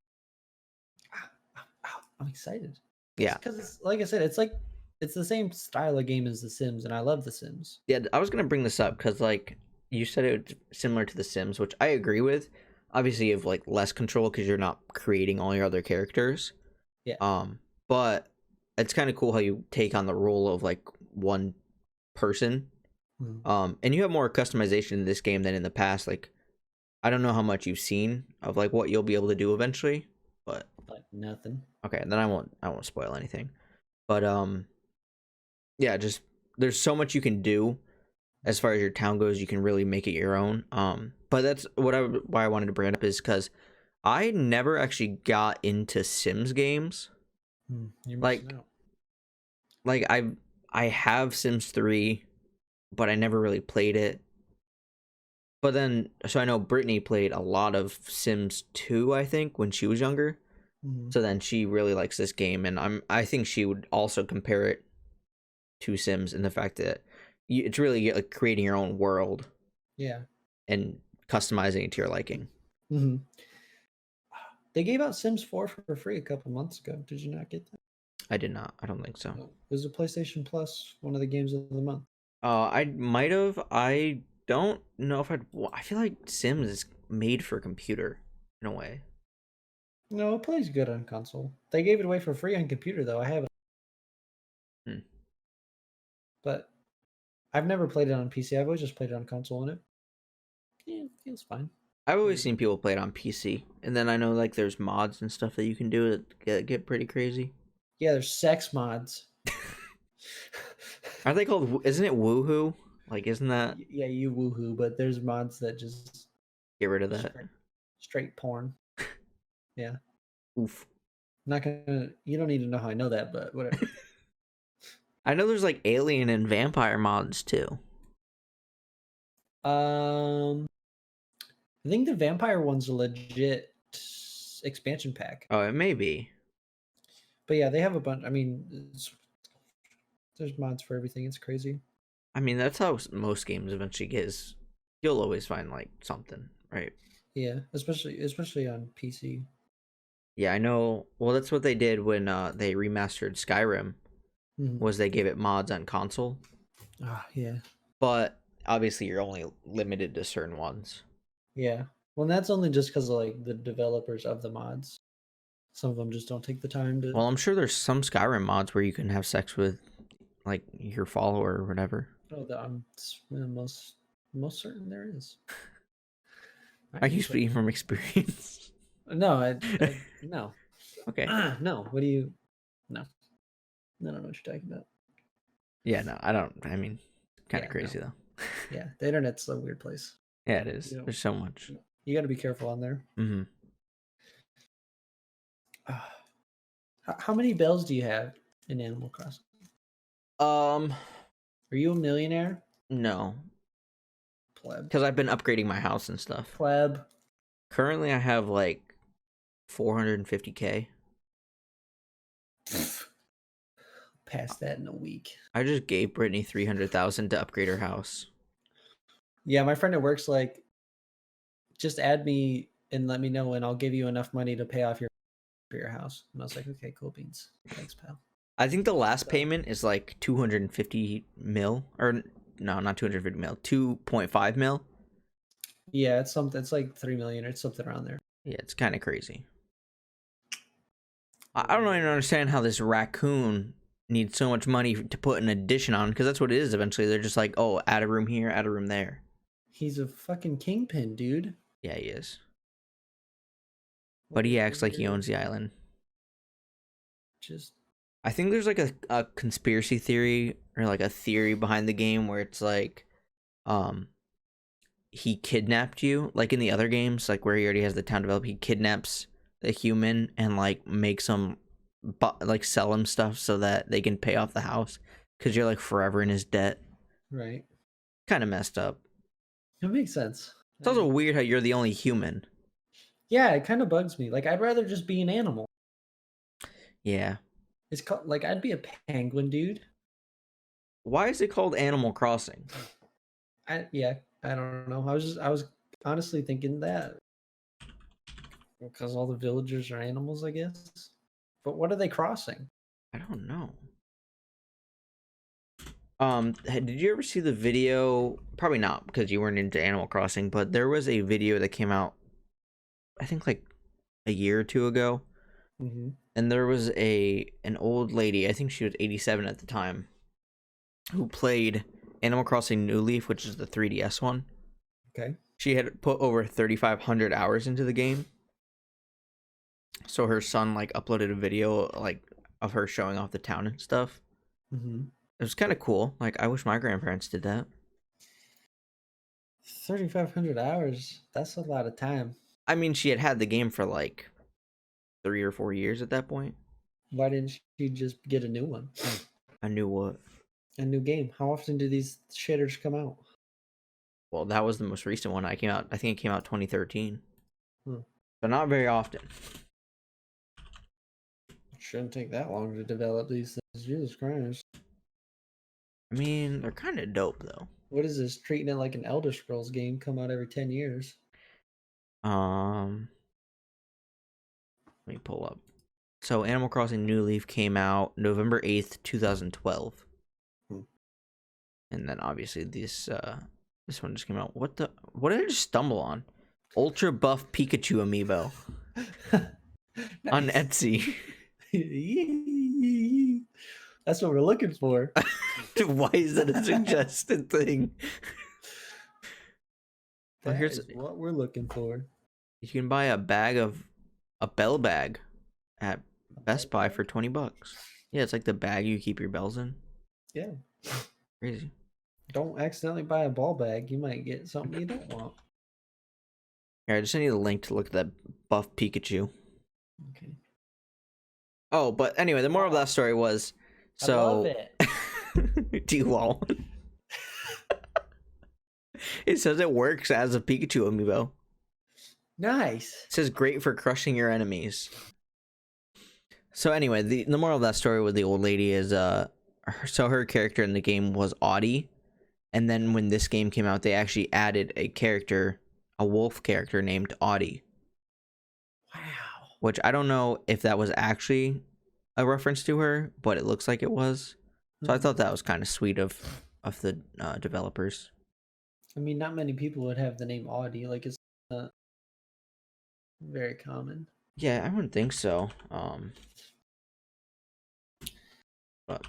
I'm excited. Yeah, because it's like I said, it's the same style of game as The Sims, and I love The Sims. yeah. I was gonna bring this up because like you said, it's similar to The Sims, which I agree with. Obviously, you have like less control because you're not creating all your other characters. Yeah. But it's kind of cool how you take on the role of like one person. And you have more customization in this game than in the past. Like, I don't know how much you've seen of like what you'll be able to do eventually, but Like nothing. okay, then I won't spoil anything. But yeah, just there's so much you can do as far as your town goes. You can really make it your own. But that's why I wanted to bring it up is because I never actually got into Sims games. You're Like- missing out. Like I have Sims 3, but I never really played it. But then, so I know Brittany played a lot of Sims 2, I think, when she was younger. So then she really likes this game, and I think she would also compare it to Sims in the fact that it's really like creating your own world Yeah. and customizing it to your liking. They gave out Sims 4 for free a couple months ago. Did you not get that? I did not. I don't think so. No. It was a PlayStation Plus, one of the games of the month. I might have. I don't know if I feel like Sims is made for computer in a way. No, it plays good on console. They gave it away for free on computer, though. I have it. But I've never played it on PC. I've always just played it on console, and it feels fine. I've always seen people play it on PC, and then I know like there's mods and stuff that you can do that get pretty crazy. Yeah, there's sex mods. Are they called? Isn't it Woohoo? Like, isn't that Yeah, you woohoo, but there's mods that just get rid of that? straight porn. Yeah. Oof. Not gonna. You don't need to know how I know that, but whatever. I know there's like alien and vampire mods too. I think the vampire one's a legit expansion pack. Oh, it may be. But yeah, they have a bunch. I mean, there's mods for everything. It's crazy. I mean, that's how most games eventually get. Is you'll always find like something, right? Yeah, especially on PC. Yeah, I know. Well, that's what they did when they remastered Skyrim. Was they gave it mods on console? Yeah. But obviously, you're only limited to certain ones. Yeah. Well, that's only just because of like the developers of the mods. Some of them just don't take the time to. Well, I'm sure there's some Skyrim mods where you can have sex with, like, your follower or whatever. Oh, I'm most certain there is. Are you speaking from experience? No, no. Okay. No. What do you? No. I don't know what you're talking about. Yeah, no, I don't. I mean, kind of Yeah, crazy no. though. Yeah, the internet's a weird place. Yeah, it is. You know, There's so much. You got to be careful on there. Mm-hmm. How many bells do you have in Animal Crossing? Are you a millionaire? No, Pleb. because I've been upgrading my house and stuff. Pleb. Currently, I have like 450K. Pass that in a week. I just gave Brittany 300,000 to upgrade her house. Yeah, my friend at work's like, just add me and let me know, and I'll give you enough money to pay off your house. And I was like, okay, cool beans. Thanks, pal. I think the last payment is like 250 mil, or no, not 250 mil, 2.5 mil. Yeah, it's something. It's like 3 million or it's something around there. Yeah, it's kind of crazy. I don't even understand how this raccoon needs so much money to put an addition on, because that's what it is eventually. They're just like, oh, add a room here, add a room there. He's a fucking kingpin, dude. Yeah, he is. But he acts like he owns the island. Just I think there's like a conspiracy theory or like a theory behind the game where it's like, he kidnapped you, like in the other games, like where he already has the town developed. He kidnaps the human and like makes them like sell him stuff so that they can pay off the house because you're like forever in his debt. right. Kind of messed up. It makes sense. It's also weird how you're the only human. Yeah, it kind of bugs me. Like I'd rather just be an animal. Yeah. It's called like I'd be a penguin, dude. Why is it called Animal Crossing? I don't know. I was honestly thinking that because all the villagers are animals, I guess. But what are they crossing? I don't know. Did you ever see the video? Probably not because you weren't into Animal Crossing, but there was a video that came out, I think like a year or two ago. Mm-hmm. And there was an old lady, I think she was 87 at the time, who played Animal Crossing New Leaf, which is the 3DS one. Okay. She had put over 3,500 hours into the game. So her son like uploaded a video like of her showing off the town and stuff. Mm-hmm. It was kind of cool. Like I wish my grandparents did that. 3,500 hours. That's a lot of time. I mean, she had the game for like 3 or 4 years at that point. Why didn't she just get a new one? I knew what. A new game. How often do these shitters come out? Well, that was the most recent one. I think it came out 2013. Hmm. But not very often. Shouldn't take that long to develop these things. Jesus Christ. I mean, they're kind of dope though. What is this? Treating it like an Elder Scrolls game come out every 10 years. Let me pull up. So Animal Crossing New Leaf came out November 8th, 2012. And then obviously this one just came out. What did I just stumble on? Ultra Buff Pikachu amiibo on Etsy. That's what we're looking for. Why is that a suggested thing? Well, Here's what we're looking for. You can buy a bell bag at Best Buy for $20. Yeah, it's like the bag you keep your bells in. Yeah. Crazy. Don't accidentally buy a ball bag. You might get something you don't want. Here, I just sent you the link to look at that buff Pikachu. Okay. Oh, but anyway, the moral of that story was, so I love it. do you all? It says it works as a Pikachu amiibo. Nice. It says great for crushing your enemies. So anyway, the moral of that story with the old lady is so her character in the game was Audie, and then when this game came out, they actually added a wolf character named Audie. Wow. Which I don't know if that was actually a reference to her, but it looks like it was. So I thought that was kind of sweet of the developers. I mean, not many people would have the name Audie. Like, it's not very common. Yeah, I wouldn't think so. But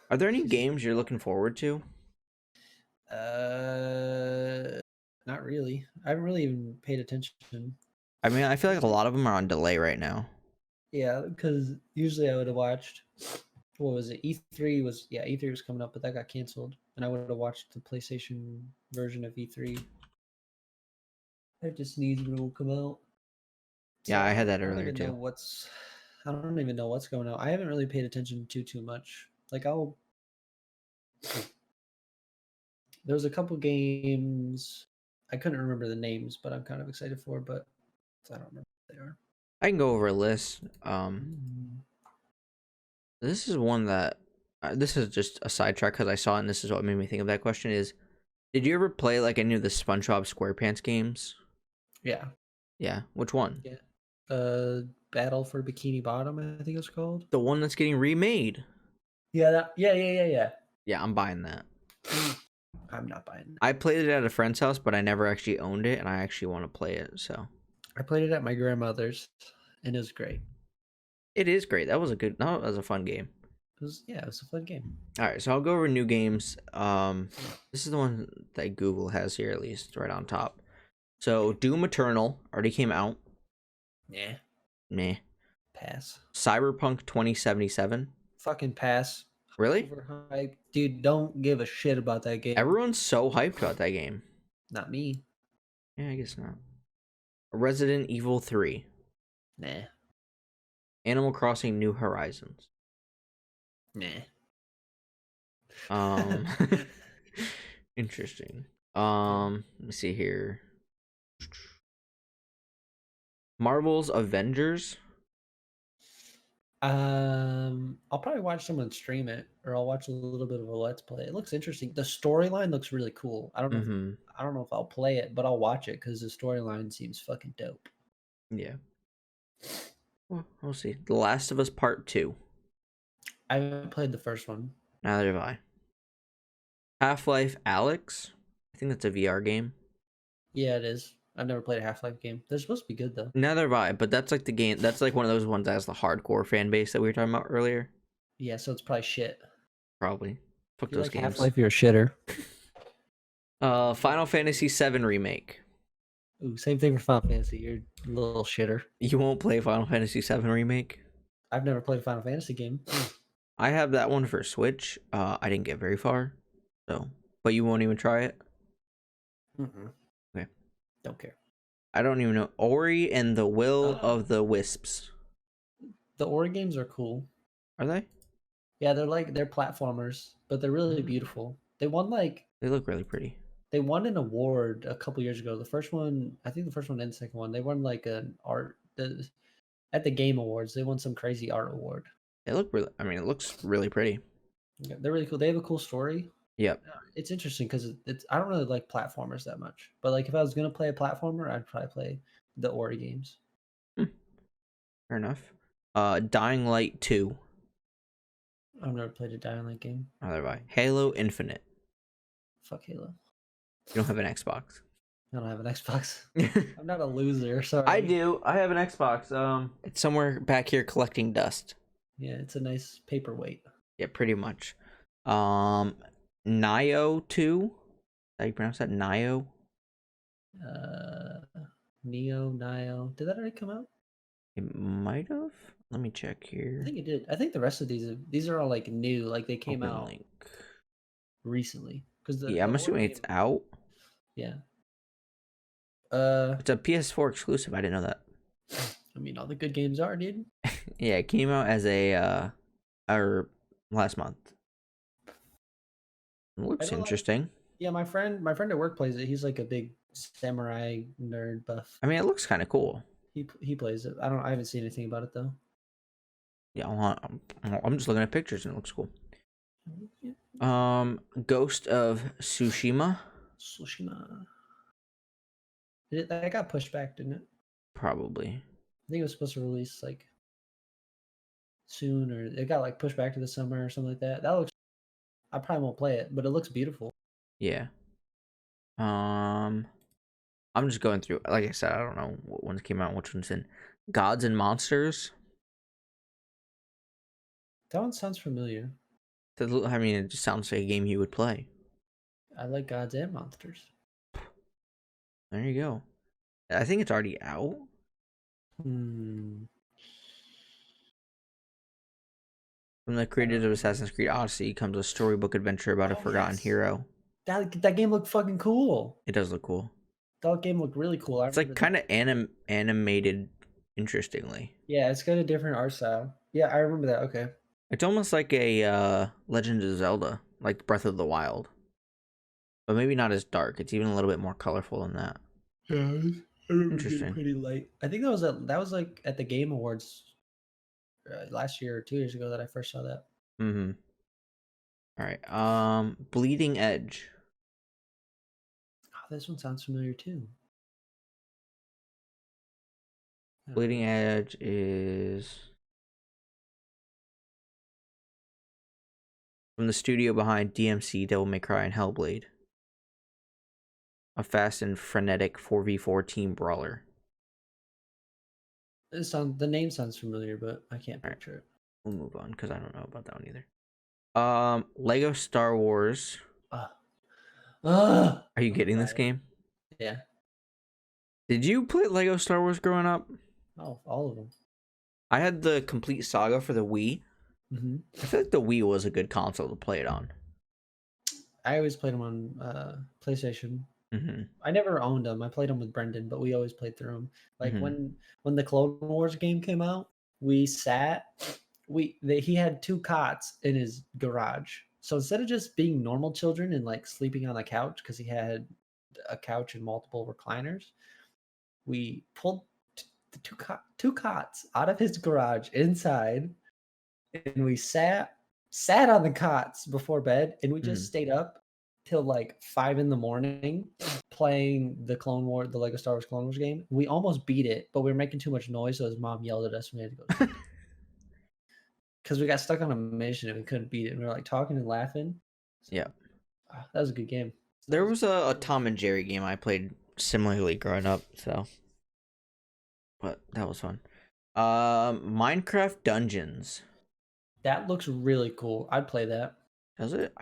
are there any games you're looking forward to? Not really. I haven't really even paid attention. I mean, I feel like a lot of them are on delay right now. Yeah, because usually I would have watched. What was it? E3 was coming up, but that got canceled, and I would have watched the PlayStation version of E3. I just needs when it will come out. Yeah, I had that earlier too. I don't even know what's going on. I haven't really paid attention to too much. Like there's a couple games I couldn't remember the names, but I'm kind of excited for. But I don't remember what they are. I can go over a list. This is one that this is just a sidetrack because I saw it and this is what made me think of that question. Is did you ever play like any of the SpongeBob SquarePants games? Yeah. Yeah. Which one? Yeah. Battle for Bikini Bottom, I think it's called. The one that's getting remade. Yeah. Yeah. Yeah, I'm buying that. I'm not buying it. I played it at a friend's house, but I never actually owned it, and I actually want to play it. So I played it at my grandmother's, and it was great. It is great. That was a fun game. It was a fun game. All right, so I'll go over new games. This is the one that Google has here, at least right on top. So Doom Eternal already came out. Yeah. Meh. Pass. Cyberpunk 2077. Fucking pass. Really? Overhyped. Dude, don't give a shit about that game. Everyone's so hyped about that game. Not me. Yeah, I guess not. Resident Evil 3. Nah. Animal Crossing New Horizons. Nah. Interesting. Let me see here. Marvel's Avengers. I'll probably watch someone stream it, or I'll watch a little bit of a let's play. It looks interesting. The storyline looks really cool. I don't know. Mm-hmm. I don't know if I'll play it, but I'll watch it because the storyline seems fucking dope. Yeah. Well, we'll see. The Last of Us Part 2. I haven't played the first one. Neither have I. Half-Life Alyx. I think that's a VR game. Yeah, it is. I've never played a Half-Life game. They're supposed to be good though. Neither have I, but that's like the game. That's like one of those ones that has the hardcore fan base that we were talking about earlier. Yeah, so it's probably shit. Probably. Fuck If you those like games. Half-Life, you're a shitter. Final Fantasy VII Remake. Ooh, same thing for Final Fantasy. You're a little shitter. You won't play Final Fantasy VII Remake? I've never played a Final Fantasy game. I have that one for Switch. I didn't get very far, so. But you won't even try it? Mm-mm. Okay. Don't care. I don't even know. Ori and the Will of the Wisps. The Ori games are cool. Are they? Yeah, they're platformers, but they're really beautiful. They won They look really pretty. they won an award a couple years ago. The first one, I think the first one and the second one, they won like an art at the Game Awards. They won some crazy art award. They look really. I mean, it looks really pretty. Yeah, they're really cool. They have a cool story. Yep. It's interesting because it's I don't really like platformers that much, but like if I was gonna play a platformer, I'd probably play the Ori games. Fair enough. Dying Light 2. I've never played a Dying Light game. Neither have I. Halo Infinite. Fuck Halo. You don't have an Xbox. I don't have an Xbox. I'm not a loser. Sorry. I do. I have an Xbox. It's somewhere back here collecting dust. Yeah, it's a nice paperweight. Yeah, pretty much. Nio 2. How do you pronounce that? Nio? Nio. Did that already come out? It might have. Let me check I here. think it did. I think the rest of these are all like new, like they came Open out link. recently. Because Yeah, I'm assuming it's out. Yeah. It's a PS4 exclusive. I didn't know that. I mean, all the good games are, dude. Yeah, it came out as a or last month. It looks interesting. Yeah, my friend at work plays it. He's like a big samurai nerd buff. I mean, it looks kind of cool. He plays it. I haven't seen anything about it though. Yeah, I'm just looking at pictures and it looks cool. Ghost of Tsushima. Tsushima. That got pushed back, didn't it? Probably. I think it was supposed to release like soon, or it got like pushed back to the summer or something like that. That looks. I probably won't play it, but it looks beautiful. Yeah. I'm just going through. Like I said, I don't know what ones came out, which ones in. Gods and Monsters. That one sounds familiar. I mean, it just sounds like a game you would play. I like Gods and Monsters. There you go. I think it's already out. Hmm. From the creators of Assassin's Creed Odyssey comes a storybook adventure about a forgotten hero. That game looked fucking cool. It does look cool. That game looked really cool. It's like kind of animated, interestingly. Yeah, it's got a different art style. Yeah, I remember that. Okay. It's almost like a Legend of Zelda, like Breath of the Wild, but maybe not as dark. It's even a little bit more colorful than that. Yeah, I remember Interesting. pretty light. I think that was like at the Game Awards last year or 2 years ago that I first saw that. Mm-hmm. All right. Bleeding Edge. Oh, this one sounds familiar too. Bleeding Edge is from the studio behind DMC, Devil May Cry, and Hellblade. A fast and frenetic 4v4 team brawler. The name sounds familiar, but I can't All right, picture it. we'll move on because I don't know about that one either. Lego Star Wars. Ah, ah. Are you I'm getting this tired. game? Yeah. Did you play Lego Star Wars growing up? Oh, all of them. I had the complete saga for the Wii. Hmm. I feel like the Wii was a good console to play it on. I always played them on PlayStation. Mm-hmm. I never owned them. I played them with Brendan, but we always played through them. Like Mm-hmm. when the Clone Wars game came out, we sat. He had two cots in his garage. So instead of just being normal children and like sleeping on the couch because he had a couch and multiple recliners, we pulled the two cots out of his garage inside, and we sat on the cots before bed, and we Mm-hmm. just stayed up till like 5 in the morning playing the Lego Star Wars Clone Wars game. We almost beat it, but we were making too much noise, so his mom yelled at us. And we had to go to sleep because we got stuck on a mission and we couldn't beat it. And we were like talking and laughing. So, Yeah. that was a good game. There was a Tom and Jerry game I played similarly growing up, so but that was fun. Minecraft Dungeons. That looks really cool. I'd play that. Does it?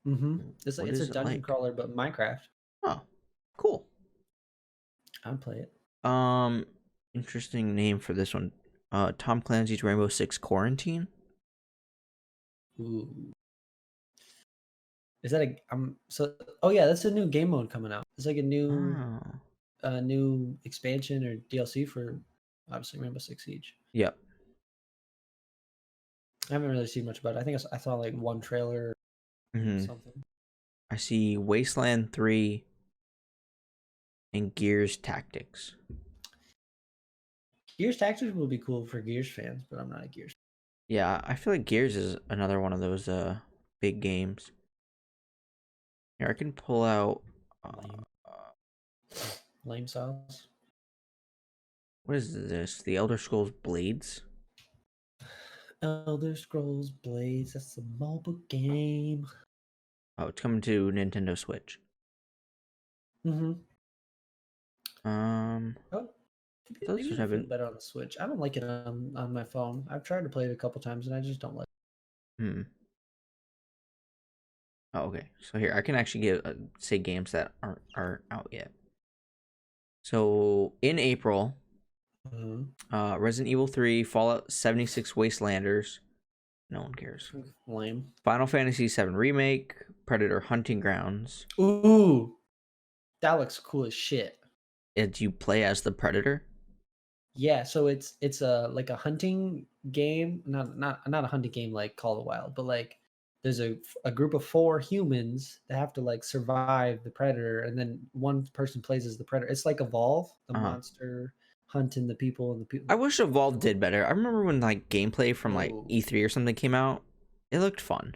Mm-hmm. It's What it's a is it dungeon like? crawler, but Minecraft. Oh, cool. I'd play it. Interesting name for this one. Tom Clancy's Rainbow Six Quarantine. Ooh. Is that so? Oh yeah, that's a new game mode coming out. It's like Oh. a new expansion or DLC for obviously Rainbow Six Siege. Yep. I haven't really seen much about it. I think I saw like one trailer or Mm-hmm. something. I see Wasteland 3 and Gears Tactics. Gears Tactics will be cool for Gears fans, but I'm not a Gears. Yeah, I feel like Gears is another one of those big games. Here, I can pull out Lame sauce. what is this? The Elder Scrolls Blades? Elder Scrolls Blades. That's a mobile game. Oh, it's coming to Nintendo Switch. Mm-hmm. Oh, Those maybe just it'll feel haven't. better on the Switch. I don't like it on my phone. I've tried to play it a couple times and I just don't like it. Hmm. Oh, okay. So here I can actually give say games that aren't out yet. So in April, Resident Evil 3, Fallout 76 Wastelanders. No one cares. Lame. Final Fantasy 7 Remake, Predator Hunting Grounds. Ooh, that looks cool as shit. Do you play as the Predator? Yeah, so it's a like a hunting game, not a hunting game like Call of the Wild, but like there's a group of 4 humans that have to like survive the predator, and then one person plays as the predator. It's like Evolve, the Uh-huh. monster hunting the people, and the people. I wish Evolve did better. I remember when like gameplay from like Oh. E3 or something came out. It looked fun.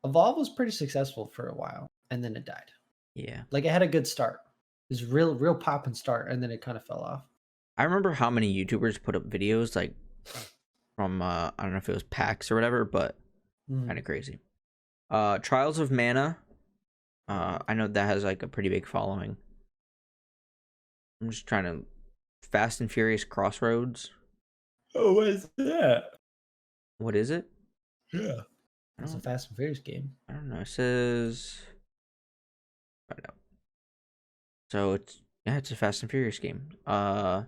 Evolve was pretty successful for a while, and then it died. Yeah. Like it had a good start. It was real pop and start, and then it kind of fell off. I remember how many YouTubers put up videos like from I don't know if it was PAX or whatever, but kind of crazy. Trials of Mana. I know that has like a pretty big following. I'm just trying to Fast and Furious Crossroads. Oh, what is that? What is it? Yeah. It's a Fast and Furious game. I don't know. It says find out. So it's a Fast and Furious game. Right.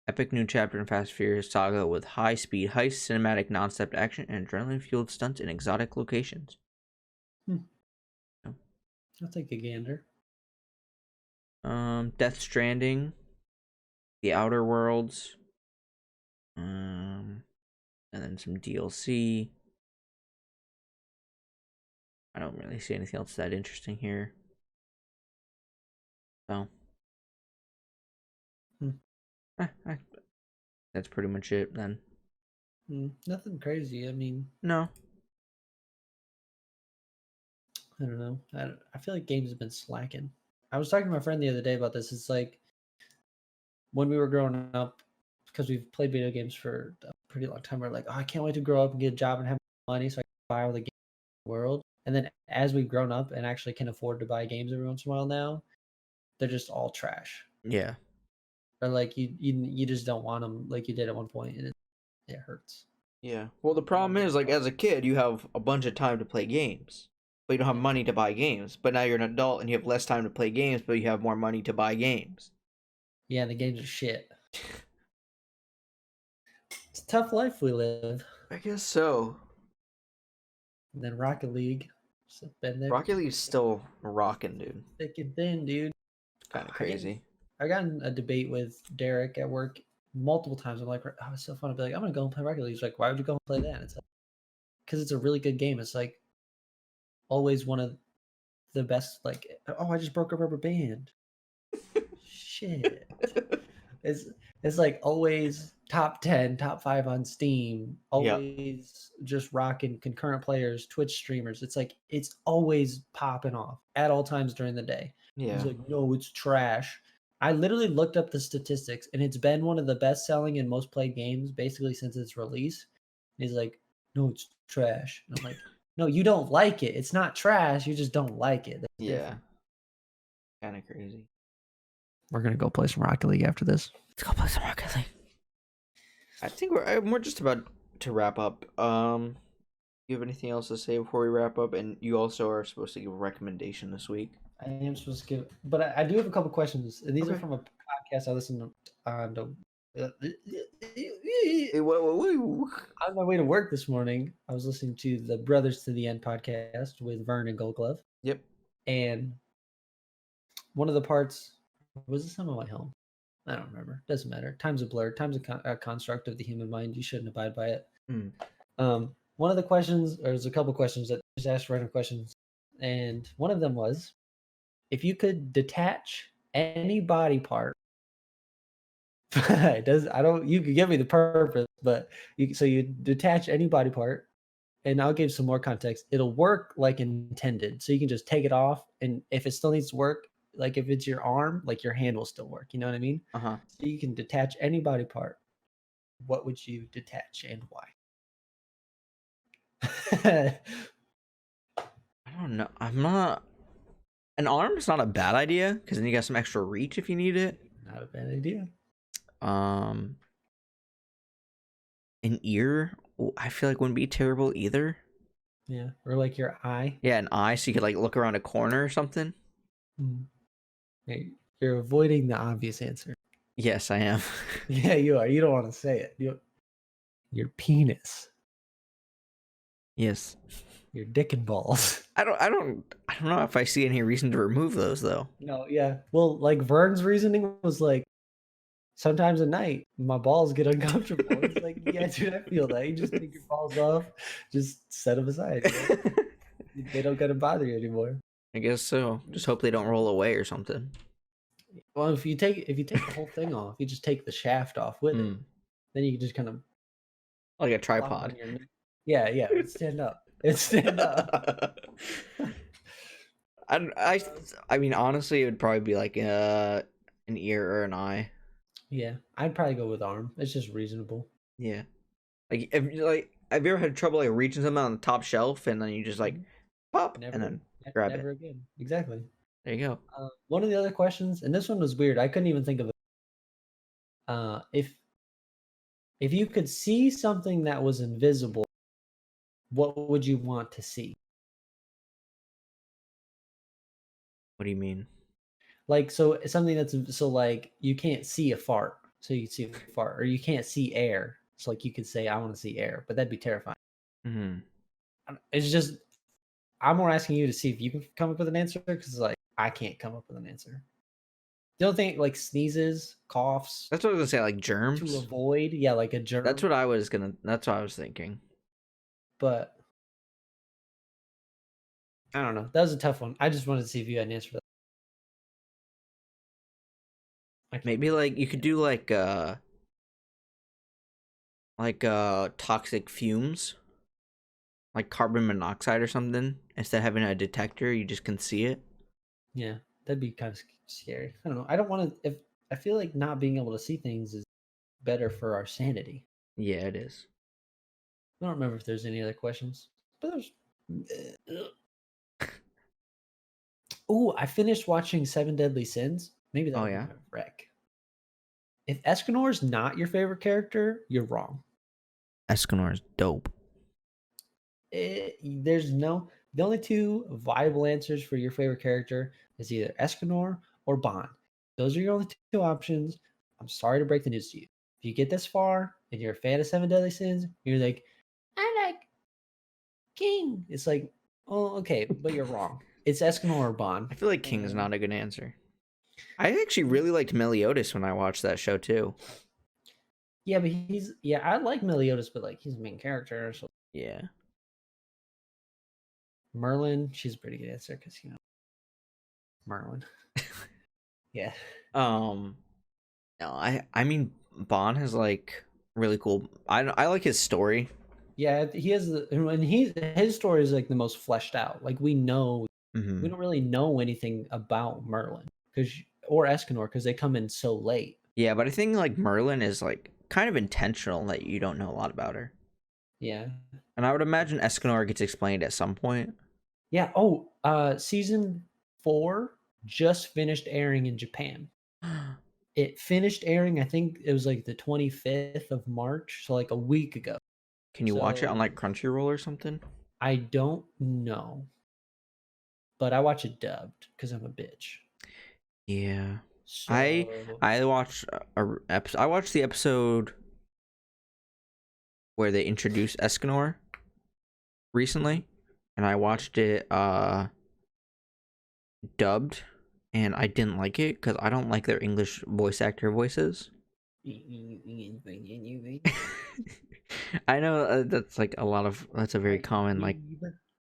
Epic new chapter in Fast and Furious saga with high speed heist, cinematic non-stop action, and adrenaline fueled stunts in exotic locations. I'll take a gander. Death Stranding, The Outer Worlds, and then some DLC. I don't really see anything else that interesting here. So, that's pretty much it then. Nothing crazy. I mean, No. I don't know. I feel like games have been slacking. I was talking to my friend the other day about this. It's like when we were growing up, because we've played video games for a pretty long time. We're like, oh, I can't wait to grow up and get a job and have money so I can buy all the games in the world. And then as we've grown up and actually can afford to buy games every once in a while now, they're just all trash. Yeah. or like you just don't want them like you did at one point, and it hurts. Yeah. Well, the problem is, like, as a kid, you have a bunch of time to play games, but you don't have Yeah. money to buy games. But now you're an adult and you have less time to play games, but you have more money to buy games. Yeah, the games are shit. It's a tough life we live. I guess so. And then Rocket League, just been there, Rocket League's still rocking, dude. thick and thin, dude. Kind of I get crazy. I got in a debate with Derek at work multiple times. I'm like, oh, it's so fun. I'd be like, I'm gonna go and play Rocket League. He's like, why would you go and play that? It's like, because it's a really good game. It's like always one of the best. Like, oh, I just broke a rubber band. Shit. It's it's like always top 10, top 5 on Steam. Yeah. Always just rocking concurrent players, Twitch streamers. It's like it's always popping off at all times during the day. Yeah. He's like, no, it's trash. I literally looked up the statistics, and it's been one of the best selling and most played games basically since its release. He's like, no, it's trash. And I'm like, no, you don't like it. It's not trash. You just don't like it. That's Yeah. different. Kind of crazy. We're gonna go play some Rocket League after this. Let's go play some Rocket League. I think we're just about to wrap up. You have anything else to say before we wrap up? And you also are supposed to give a recommendation this week. I am supposed to give, but I do have a couple questions, and these are Okay. from a podcast I listened to on Hey, whoa. on my way to work this morning. I was listening to the Brothers to the End podcast with Vern and Gold Glove, Yep. and one of the parts was this on my way home. I don't remember. Doesn't matter. Time's a blur. Time's a construct of the human mind. You shouldn't abide by it. One of the questions, or there's a couple questions that just asked random questions, and one of them was, if you could detach any body part, it does. I don't. You could give me the purpose, but you detach any body part, and I'll give some more context. It'll work like intended, so you can just take it off, and if it still needs to work, like if it's your arm, like your hand will still work. You know what I mean? Uh-huh. So you can detach any body part. What would you detach and why? I don't know. I'm not. An arm's not a bad idea because then you got some extra reach if you need it. Not a bad idea. An ear, I feel like wouldn't be terrible either. Yeah, or like your eye. Yeah, an eye, so you could like look around a corner or something. Hey, you're avoiding the obvious answer. Yes, I am. Yeah, you are. You don't want to say it. Your penis. Yes. Your dick and balls. I don't know if I see any reason to remove those though. No, yeah. Well, like Vern's reasoning was like, sometimes at night my balls get uncomfortable. It's like, yeah, dude, I feel that. You just take your balls off, just set them aside. You know? They don't gotta bother you anymore. I guess so. Just hope they don't roll away or something. Well, if you take the whole thing off, you just take the shaft off with it. Then you can just kind of Like a flop tripod. on your neck. Yeah, it'd stand up. It'd stand up. I mean, honestly, it would probably be like an ear or an eye. Yeah, I'd probably go with arm. It's just reasonable. Yeah. Have you ever had trouble like reaching something on the top shelf and then you just like pop and then grab never it? again. Exactly. There you go. One of the other questions, and this one was weird. I couldn't even think of it. If you could see something that was invisible, what would you want to see? What do you mean? Like, so something that's so like you can't see a fart, so you can see a fart, or you can't see air, so like you could say, "I want to see air," but that'd be terrifying. It's just, I'm more asking you to see if you can come up with an answer, because like I can't come up with an answer. The only thing, like sneezes, coughs. That's what I was gonna say, like germs. To avoid, yeah, like a germ. That's what I was thinking. But I don't know. That was a tough one. I just wanted to see if you had an answer for that. Maybe like you could do like toxic fumes, like carbon monoxide or something. Instead of having a detector, you just can see it. Yeah, that'd be kind of scary. I don't know. I don't want to. If I feel like not being able to see things is better for our sanity. Yeah, it is. I don't remember if there's any other questions, but there's. Oh, I finished watching Seven Deadly Sins. Maybe that was a wreck. If Escanor is not your favorite character, you're wrong. Escanor is dope. There's no the only two viable answers for your favorite character is either Escanor or Bond. Those are your only two options. I'm sorry to break the news to you. If you get this far and you're a fan of Seven Deadly Sins, you're like, I like King. It's like, oh, okay, but you're wrong. It's Escanor or Bond. I feel like King is And not a good answer. I actually really liked Meliodas when I watched that show too. yeah, but I like Meliodas, but like he's a main character. So Yeah. Merlin, she's a pretty good answer because Merlin. Yeah. No, I mean Bond has like really cool. I like his story. Yeah, he has and his story is like the most fleshed out. Like we Hmm. don't really know anything about Merlin or Escanor because they come in so late. Yeah, but I think like Merlin is like kind of intentional that you don't know a lot about her. Yeah. And I would imagine Escanor gets explained at some point. Yeah. Oh, season 4 just finished airing in Japan. It finished airing, I think it was like the 25th of March, so like a week ago. Can you watch it on So like Crunchyroll or something? I don't know, but I watch it dubbed because I'm a bitch. Yeah. I So I watched I watched the episode where they introduced Escanor recently, and I watched it dubbed, and I didn't like it because I don't like their English voice actor voices. I know that's a very common like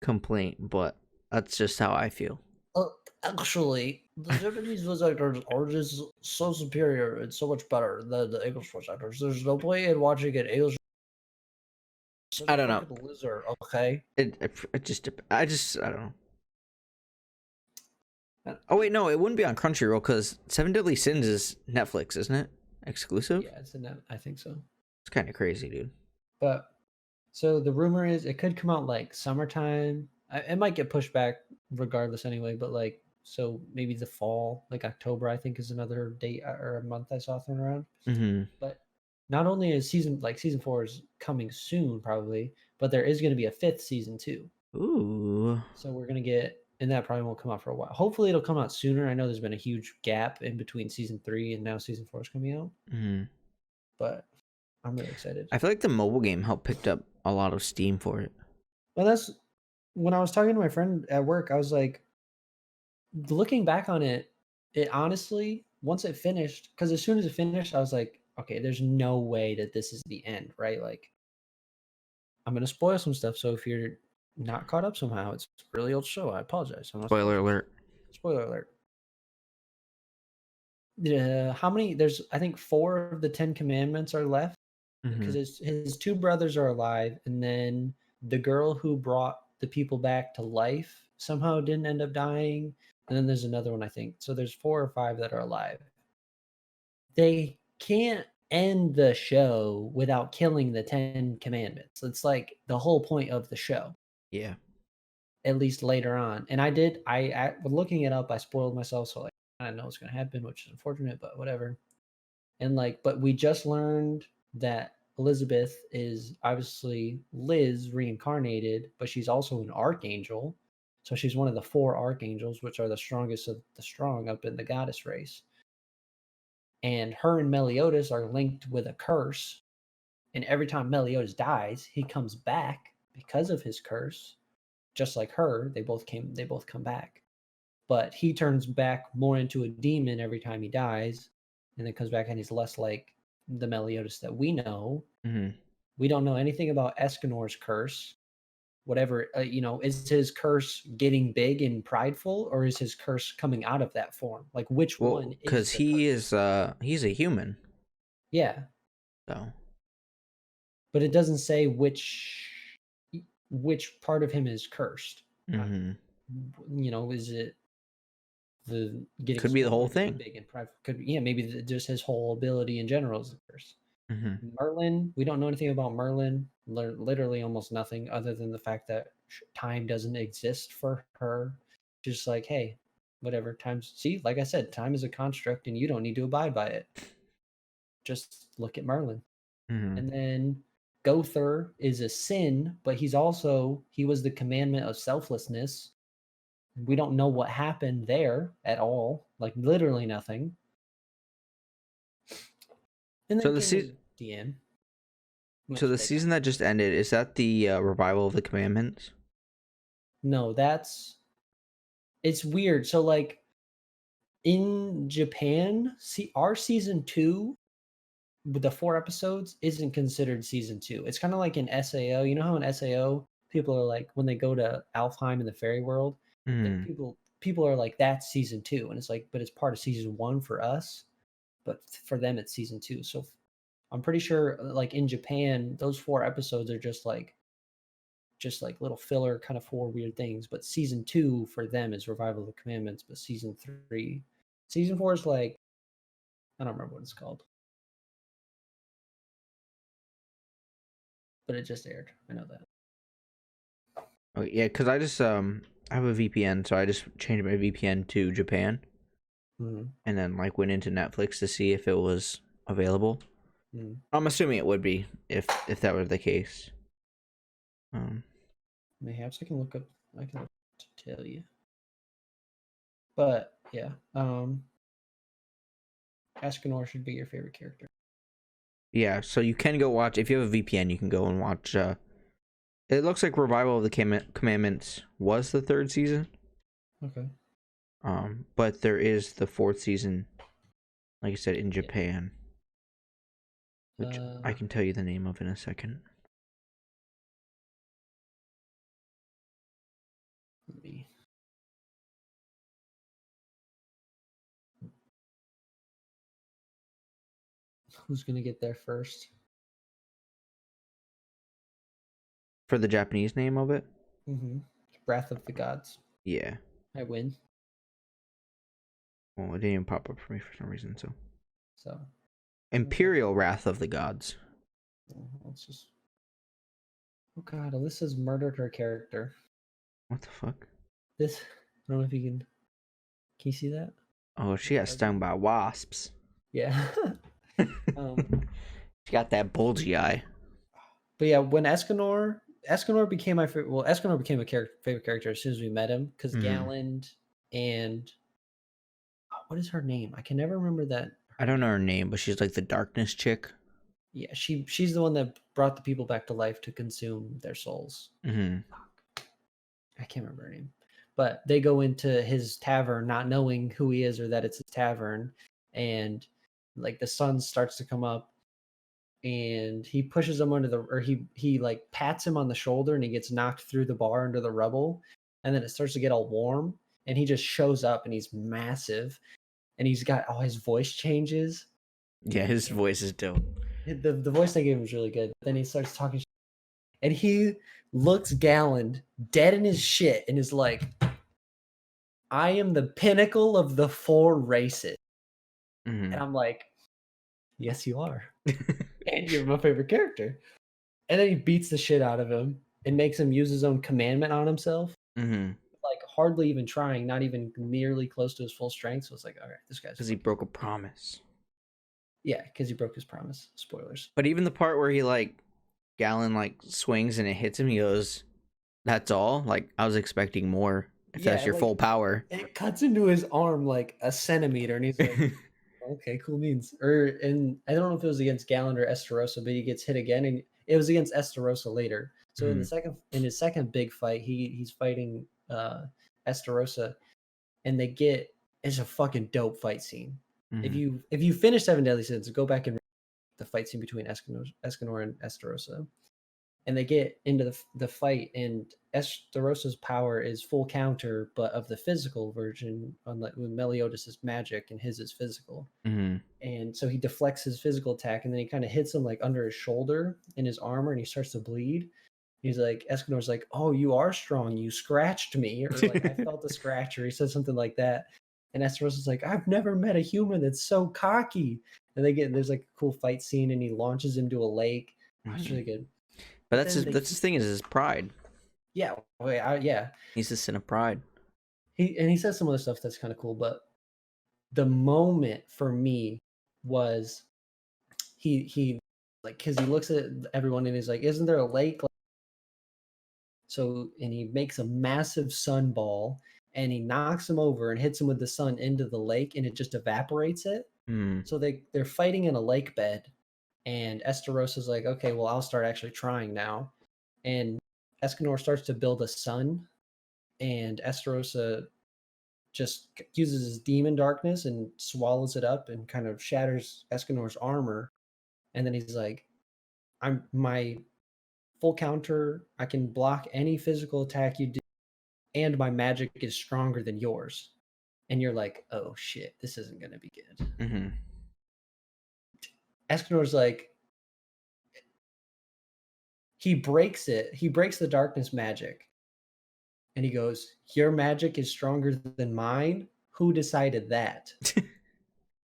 complaint, but that's just how I feel. Uh, actually, the Japanese voice actors are just so superior and so much better than the English voice actors. There's no point in watching an English. Such I a don't know. fucking loser, okay? I don't know. Oh wait, no, it wouldn't be on Crunchyroll because Seven Deadly Sins is Netflix, isn't it? Exclusive. Yeah, it's in that. I think so. It's kind of crazy, dude. But so the rumor is it could come out like summertime. It might get pushed back regardless anyway. But like, so maybe the fall, like October, I think is another date or a month I saw thrown around. Mm-hmm. But not only is season 4 is coming soon probably, but there is going to be a fifth season too. Ooh. So we're gonna get, and that probably won't come out for a while. Hopefully, it'll come out sooner. I know there's been a huge gap in between season 3 and now season 4 is coming out, Mm-hmm. but I'm really excited. I feel like the mobile game helped picked up a lot of steam for it. Well, that's when I was talking to my friend at work. I was like, looking back on it, it honestly, once it finished, because as soon as it finished, I was like, okay, there's no way that this is the end, right? Like, I'm gonna spoil some stuff. So if you're not caught up somehow, it's a really old show. I apologize. I'm not Spoiler alert. spoiler alert. How many? There's I think 4 of the 10 commandments are left Mm-hmm. because his two brothers are alive, and then the girl who brought the people back to life somehow didn't end up dying, and then there's another one I think. So there's 4 or 5 that are alive. They can't end the show without killing the 10 commandments. It's like the whole point of the show, Yeah. at least later on. And I looking it up, I spoiled myself, so like I know what's gonna happen, which is unfortunate, but whatever. And like, but we just learned that Elizabeth is obviously Liz reincarnated, but she's also an archangel. So she's one of the 4 archangels, which are the strongest of the strong up in the goddess race. And her and Meliodas are linked with a curse. And every time Meliodas dies, he comes back because of his curse. Just like her, they both come back. But he turns back more into a demon every time he dies, and then comes back and he's less like the Meliodas that we know. Mm-hmm. We don't know anything about Escanor's curse. Whatever, is his curse getting big and prideful, or is his curse coming out of that form? Like, which one Well, is because the curse? he's a human, Yeah, so but it doesn't say which part of him is cursed. Uh, mm-hmm. is it the getting Could be the whole small, getting thing. big and private? Could yeah, maybe just his whole ability in general is a curse. Mm-hmm. Merlin, we don't know anything about Merlin. Literally almost nothing other than the fact that time doesn't exist for her. Just like, hey, whatever. Time's see, like I said, time is a construct, and you don't need to abide by it. just look at Merlin. Hmm. And then Gother is a sin, but he was the commandment of selflessness. We don't know what happened there at all, like literally nothing. And So then the came se- in the end, so which the they season that just ended, is that the revival of the commandments? no, it's weird. So like in Japan, see our season 2 with the 4 episodes isn't considered season 2. It's kind of like in SAO. You know how in SAO people are like when they go to Alfheim in the fairy world, Hmm. people are like that's season 2 and it's like but it's part of season 1 for us, but for them it's season 2. So I'm pretty sure like in Japan those 4 episodes are just like little filler kind of 4 weird things, but season 2 for them is Revival of the Commandments, but season 4 is like I don't remember what it's called. But it just aired. I know that. Oh yeah, because I just I have a VPN, so I just changed my VPN to Japan, Mhm, and then like went into Netflix to see if it was available. mhm. I'm assuming it would be if that were the case. Um, Mayhaps I can look to tell you. But yeah, Escanor should be your favorite character. yeah, so you can go watch if you have a VPN. You can go and watch. It looks like Revival of the Commandments was the third season. Okay. But there is the fourth season, like I said, in Yeah. Japan, which I Uh, can tell you the name of in a second. let me. Who's gonna get there first? For the Japanese name of it, Mm-hmm. Wrath of the Gods. yeah. I win. Well, it didn't even pop up for me for some reason. So So okay. Imperial Wrath of the Gods. Let's just. Oh God, Alyssa's murdered her character. What the fuck? This. I don't know if you can. Can you see that? Oh, she got stung by wasps. Yeah. um. She got that bulgy eye. But yeah, when Escanor became my favorite. Well, Escanor became a favorite character as soon as we met him because Mm. Galland and what is her name? I can never remember that. I Her don't know name. her name, but she's like the darkness chick. Yeah, she's the one that brought the people back to life to consume their souls. Hmm. I can't remember her name, but they go into his tavern not knowing who he is or that it's his tavern, and like the sun starts to come up and he pushes him under the or he like pats him on the shoulder and he gets knocked through the bar into the rubble and then it starts to get all warm and he just shows up and he's massive and he's got all his voice changes. Yeah, his voice is dope. The voice they gave him was really good. Then he starts talking and he looks Galland dead in his shit and is like, I am the pinnacle of the 4 races. Hmm. And I'm like, yes, you are. And you're my favorite character. And then he beats the shit out of him and makes him use his own commandment on himself, Hmm. like hardly even trying, not even nearly close to his full strength. So it's like, all right, this guy's Because he fucking broke a promise. yeah, because he broke his promise. Spoilers. But even the part where he like Gallon like swings and it hits him, he goes, "That's all." Like I was expecting more. If that's Yeah, your full like power. it cuts into his arm like a centimeter, and he's like, okay, cool beans. And I don't know if it was against Galland or Esterosa, but he gets hit again, and it was against Esterosa later. So Hmm. in his second big fight, he's fighting Esterosa, and they get it's a fucking dope fight scene. Hmm. If you finish Seven Deadly Sins, go back and the fight scene between Escanor and Esterosa, and they get into the fight, and Esterosa's power is full counter, but of the physical version, unlike with Meliodas' magic and his is physical. Hmm. And so he deflects his physical attack, and then he kind of hits him like under his shoulder in his armor, and he starts to bleed. He's like, Escanor's like, "Oh, you are strong. You scratched me," or like, "I felt a scratch," or he says something like that. And Esterosa's like, "I've never met a human that's so cocky." And there's like a cool fight scene, and he launches him to a lake. Oh, it's really good. But But then that's his thing is his pride. yeah, yeah. He's the sin of pride. He says some other stuff that's kind of cool, but the moment for me was he like, because he looks at everyone and he's like, "Isn't there a lake?" So, and he makes a massive sun ball and he knocks him over and hits him with the sun into the lake, and it just evaporates it. Mm. So they're fighting in a lake bed, and Esterosa's like, "Okay, well, I'll start actually trying now." And Escanor starts to build a sun, and Esterosa just uses his demon darkness and swallows it up and kind of shatters Escanor's armor. And then he's like, "I'm my full counter. I can block any physical attack you do, and my magic is stronger than yours." And you're like, "Oh shit, this isn't gonna be good." Mm-hmm. Escanor's like, he breaks it. He breaks the darkness magic, and he goes, "Your magic is stronger than mine. Who decided that?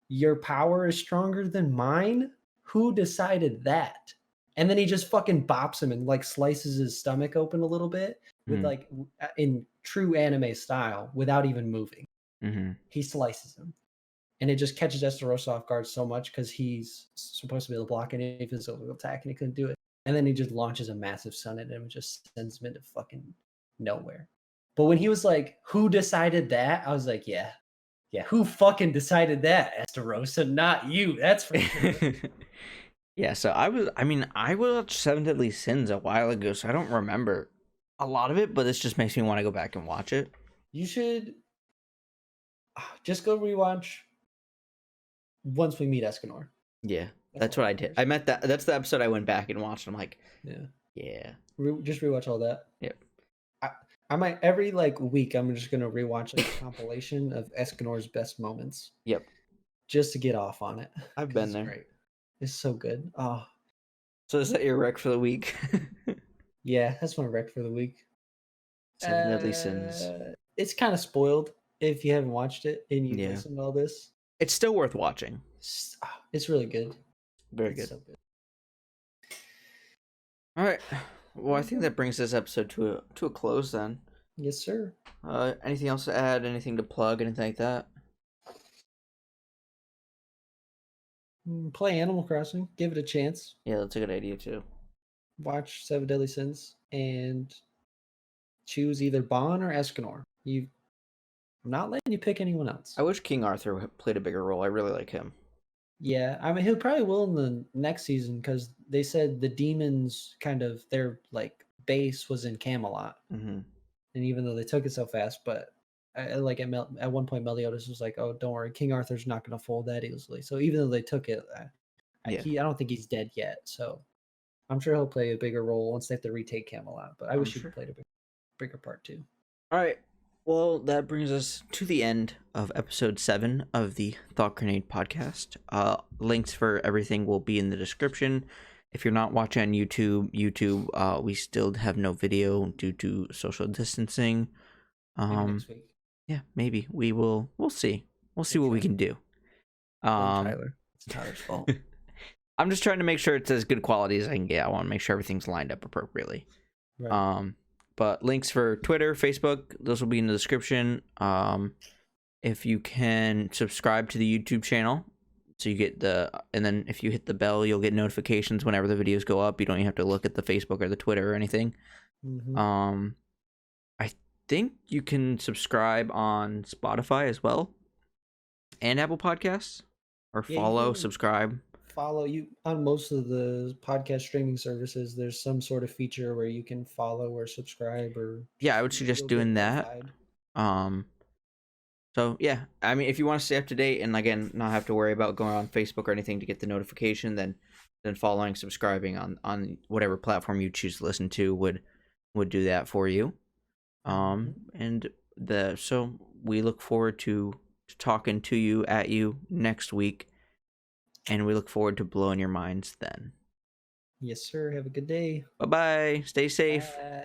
Your power is stronger than mine. Who decided that?" And then he just fucking bops him and like slices his stomach open a little bit with Mm-hmm. like in true anime style without even moving. Mm-hmm. He slices him, and it just catches Esterosa off guard so much because he's supposed to be able to block any physical attack, and he couldn't do it. And then he just launches a massive sun at him and just sends him into fucking nowhere. But when he was like, "Who decided that?" I was like, yeah, who fucking decided that, Esterosa? Not you, that's for sure. Yeah, so I watched Seven Deadly Sins a while ago, so I don't remember a lot of it, but this just makes me want to go back and watch it. You should just go rewatch once we meet Escanor. Yeah, that's what I did. That's the episode I went back and watched. I'm like, yeah. Just rewatch all that. Yep. I might every like week. I'm just gonna rewatch like a compilation of Escanor's best moments. Yep. Just to get off on it. I've been It's there. great. It's so good. Oh, So is that your rec for the week? yeah, that's my rec for the week. Seven Deadly Sins. It's kind of spoiled if you haven't watched it and you Yeah. listen to all this. It's still worth watching. It's really good. Very It's good. so good. All right. Well, I think that brings this episode to a close then. Yes, sir. Anything else to add? Anything to plug? Anything like that? Play Animal Crossing. Give it a chance. Yeah, that's a good idea too. Watch Seven Deadly Sins and choose either Bon or Escanor. I'm not letting you pick anyone else. I wish King Arthur played a bigger role. I really like him. Yeah, I mean, he'll probably will in the next season because they said the demons kind of their like base was in Camelot, Mm-hmm. and even though they took it so fast, but like at one point Meliodas was like, "Oh, don't worry, King Arthur's not going to fold that easily." So even though they took it, I don't think he's dead yet. So I'm sure he'll play a bigger role once they have to retake Camelot. But I wish he played a bigger part too. All right. Well, that brings us to the end of episode 7 of the Thought Grenade podcast. Links for everything will be in the description. If you're not watching on YouTube, we still have no video due to social distancing. Maybe next week. Yeah, maybe we'll see. We'll see what we can do. Tyler, it's Tyler's fault. I'm just trying to make sure it's as good quality as I can get. I want to make sure everything's lined up appropriately. Right. But links for Twitter, Facebook, those will be in the description. If you can subscribe to the YouTube channel, so you get and then if you hit the bell, you'll get notifications whenever the videos go up. You don't even have to look at the Facebook or the Twitter or anything. Mm-hmm. I think you can subscribe on Spotify as well, and Apple Podcasts, or follow, subscribe. Follow you on most of the podcast streaming services. There's some sort of feature where you can follow or subscribe, or I would suggest doing that. So yeah, I mean, if you want to stay up to date and again not have to worry about going on Facebook or anything to get the notification, then following, subscribing on whatever platform you choose to listen to would do that for you. So we look forward to talking to you at you next week. And we look forward to blowing your minds then. Yes, sir. Have a good day. Bye-bye. Stay safe. Bye.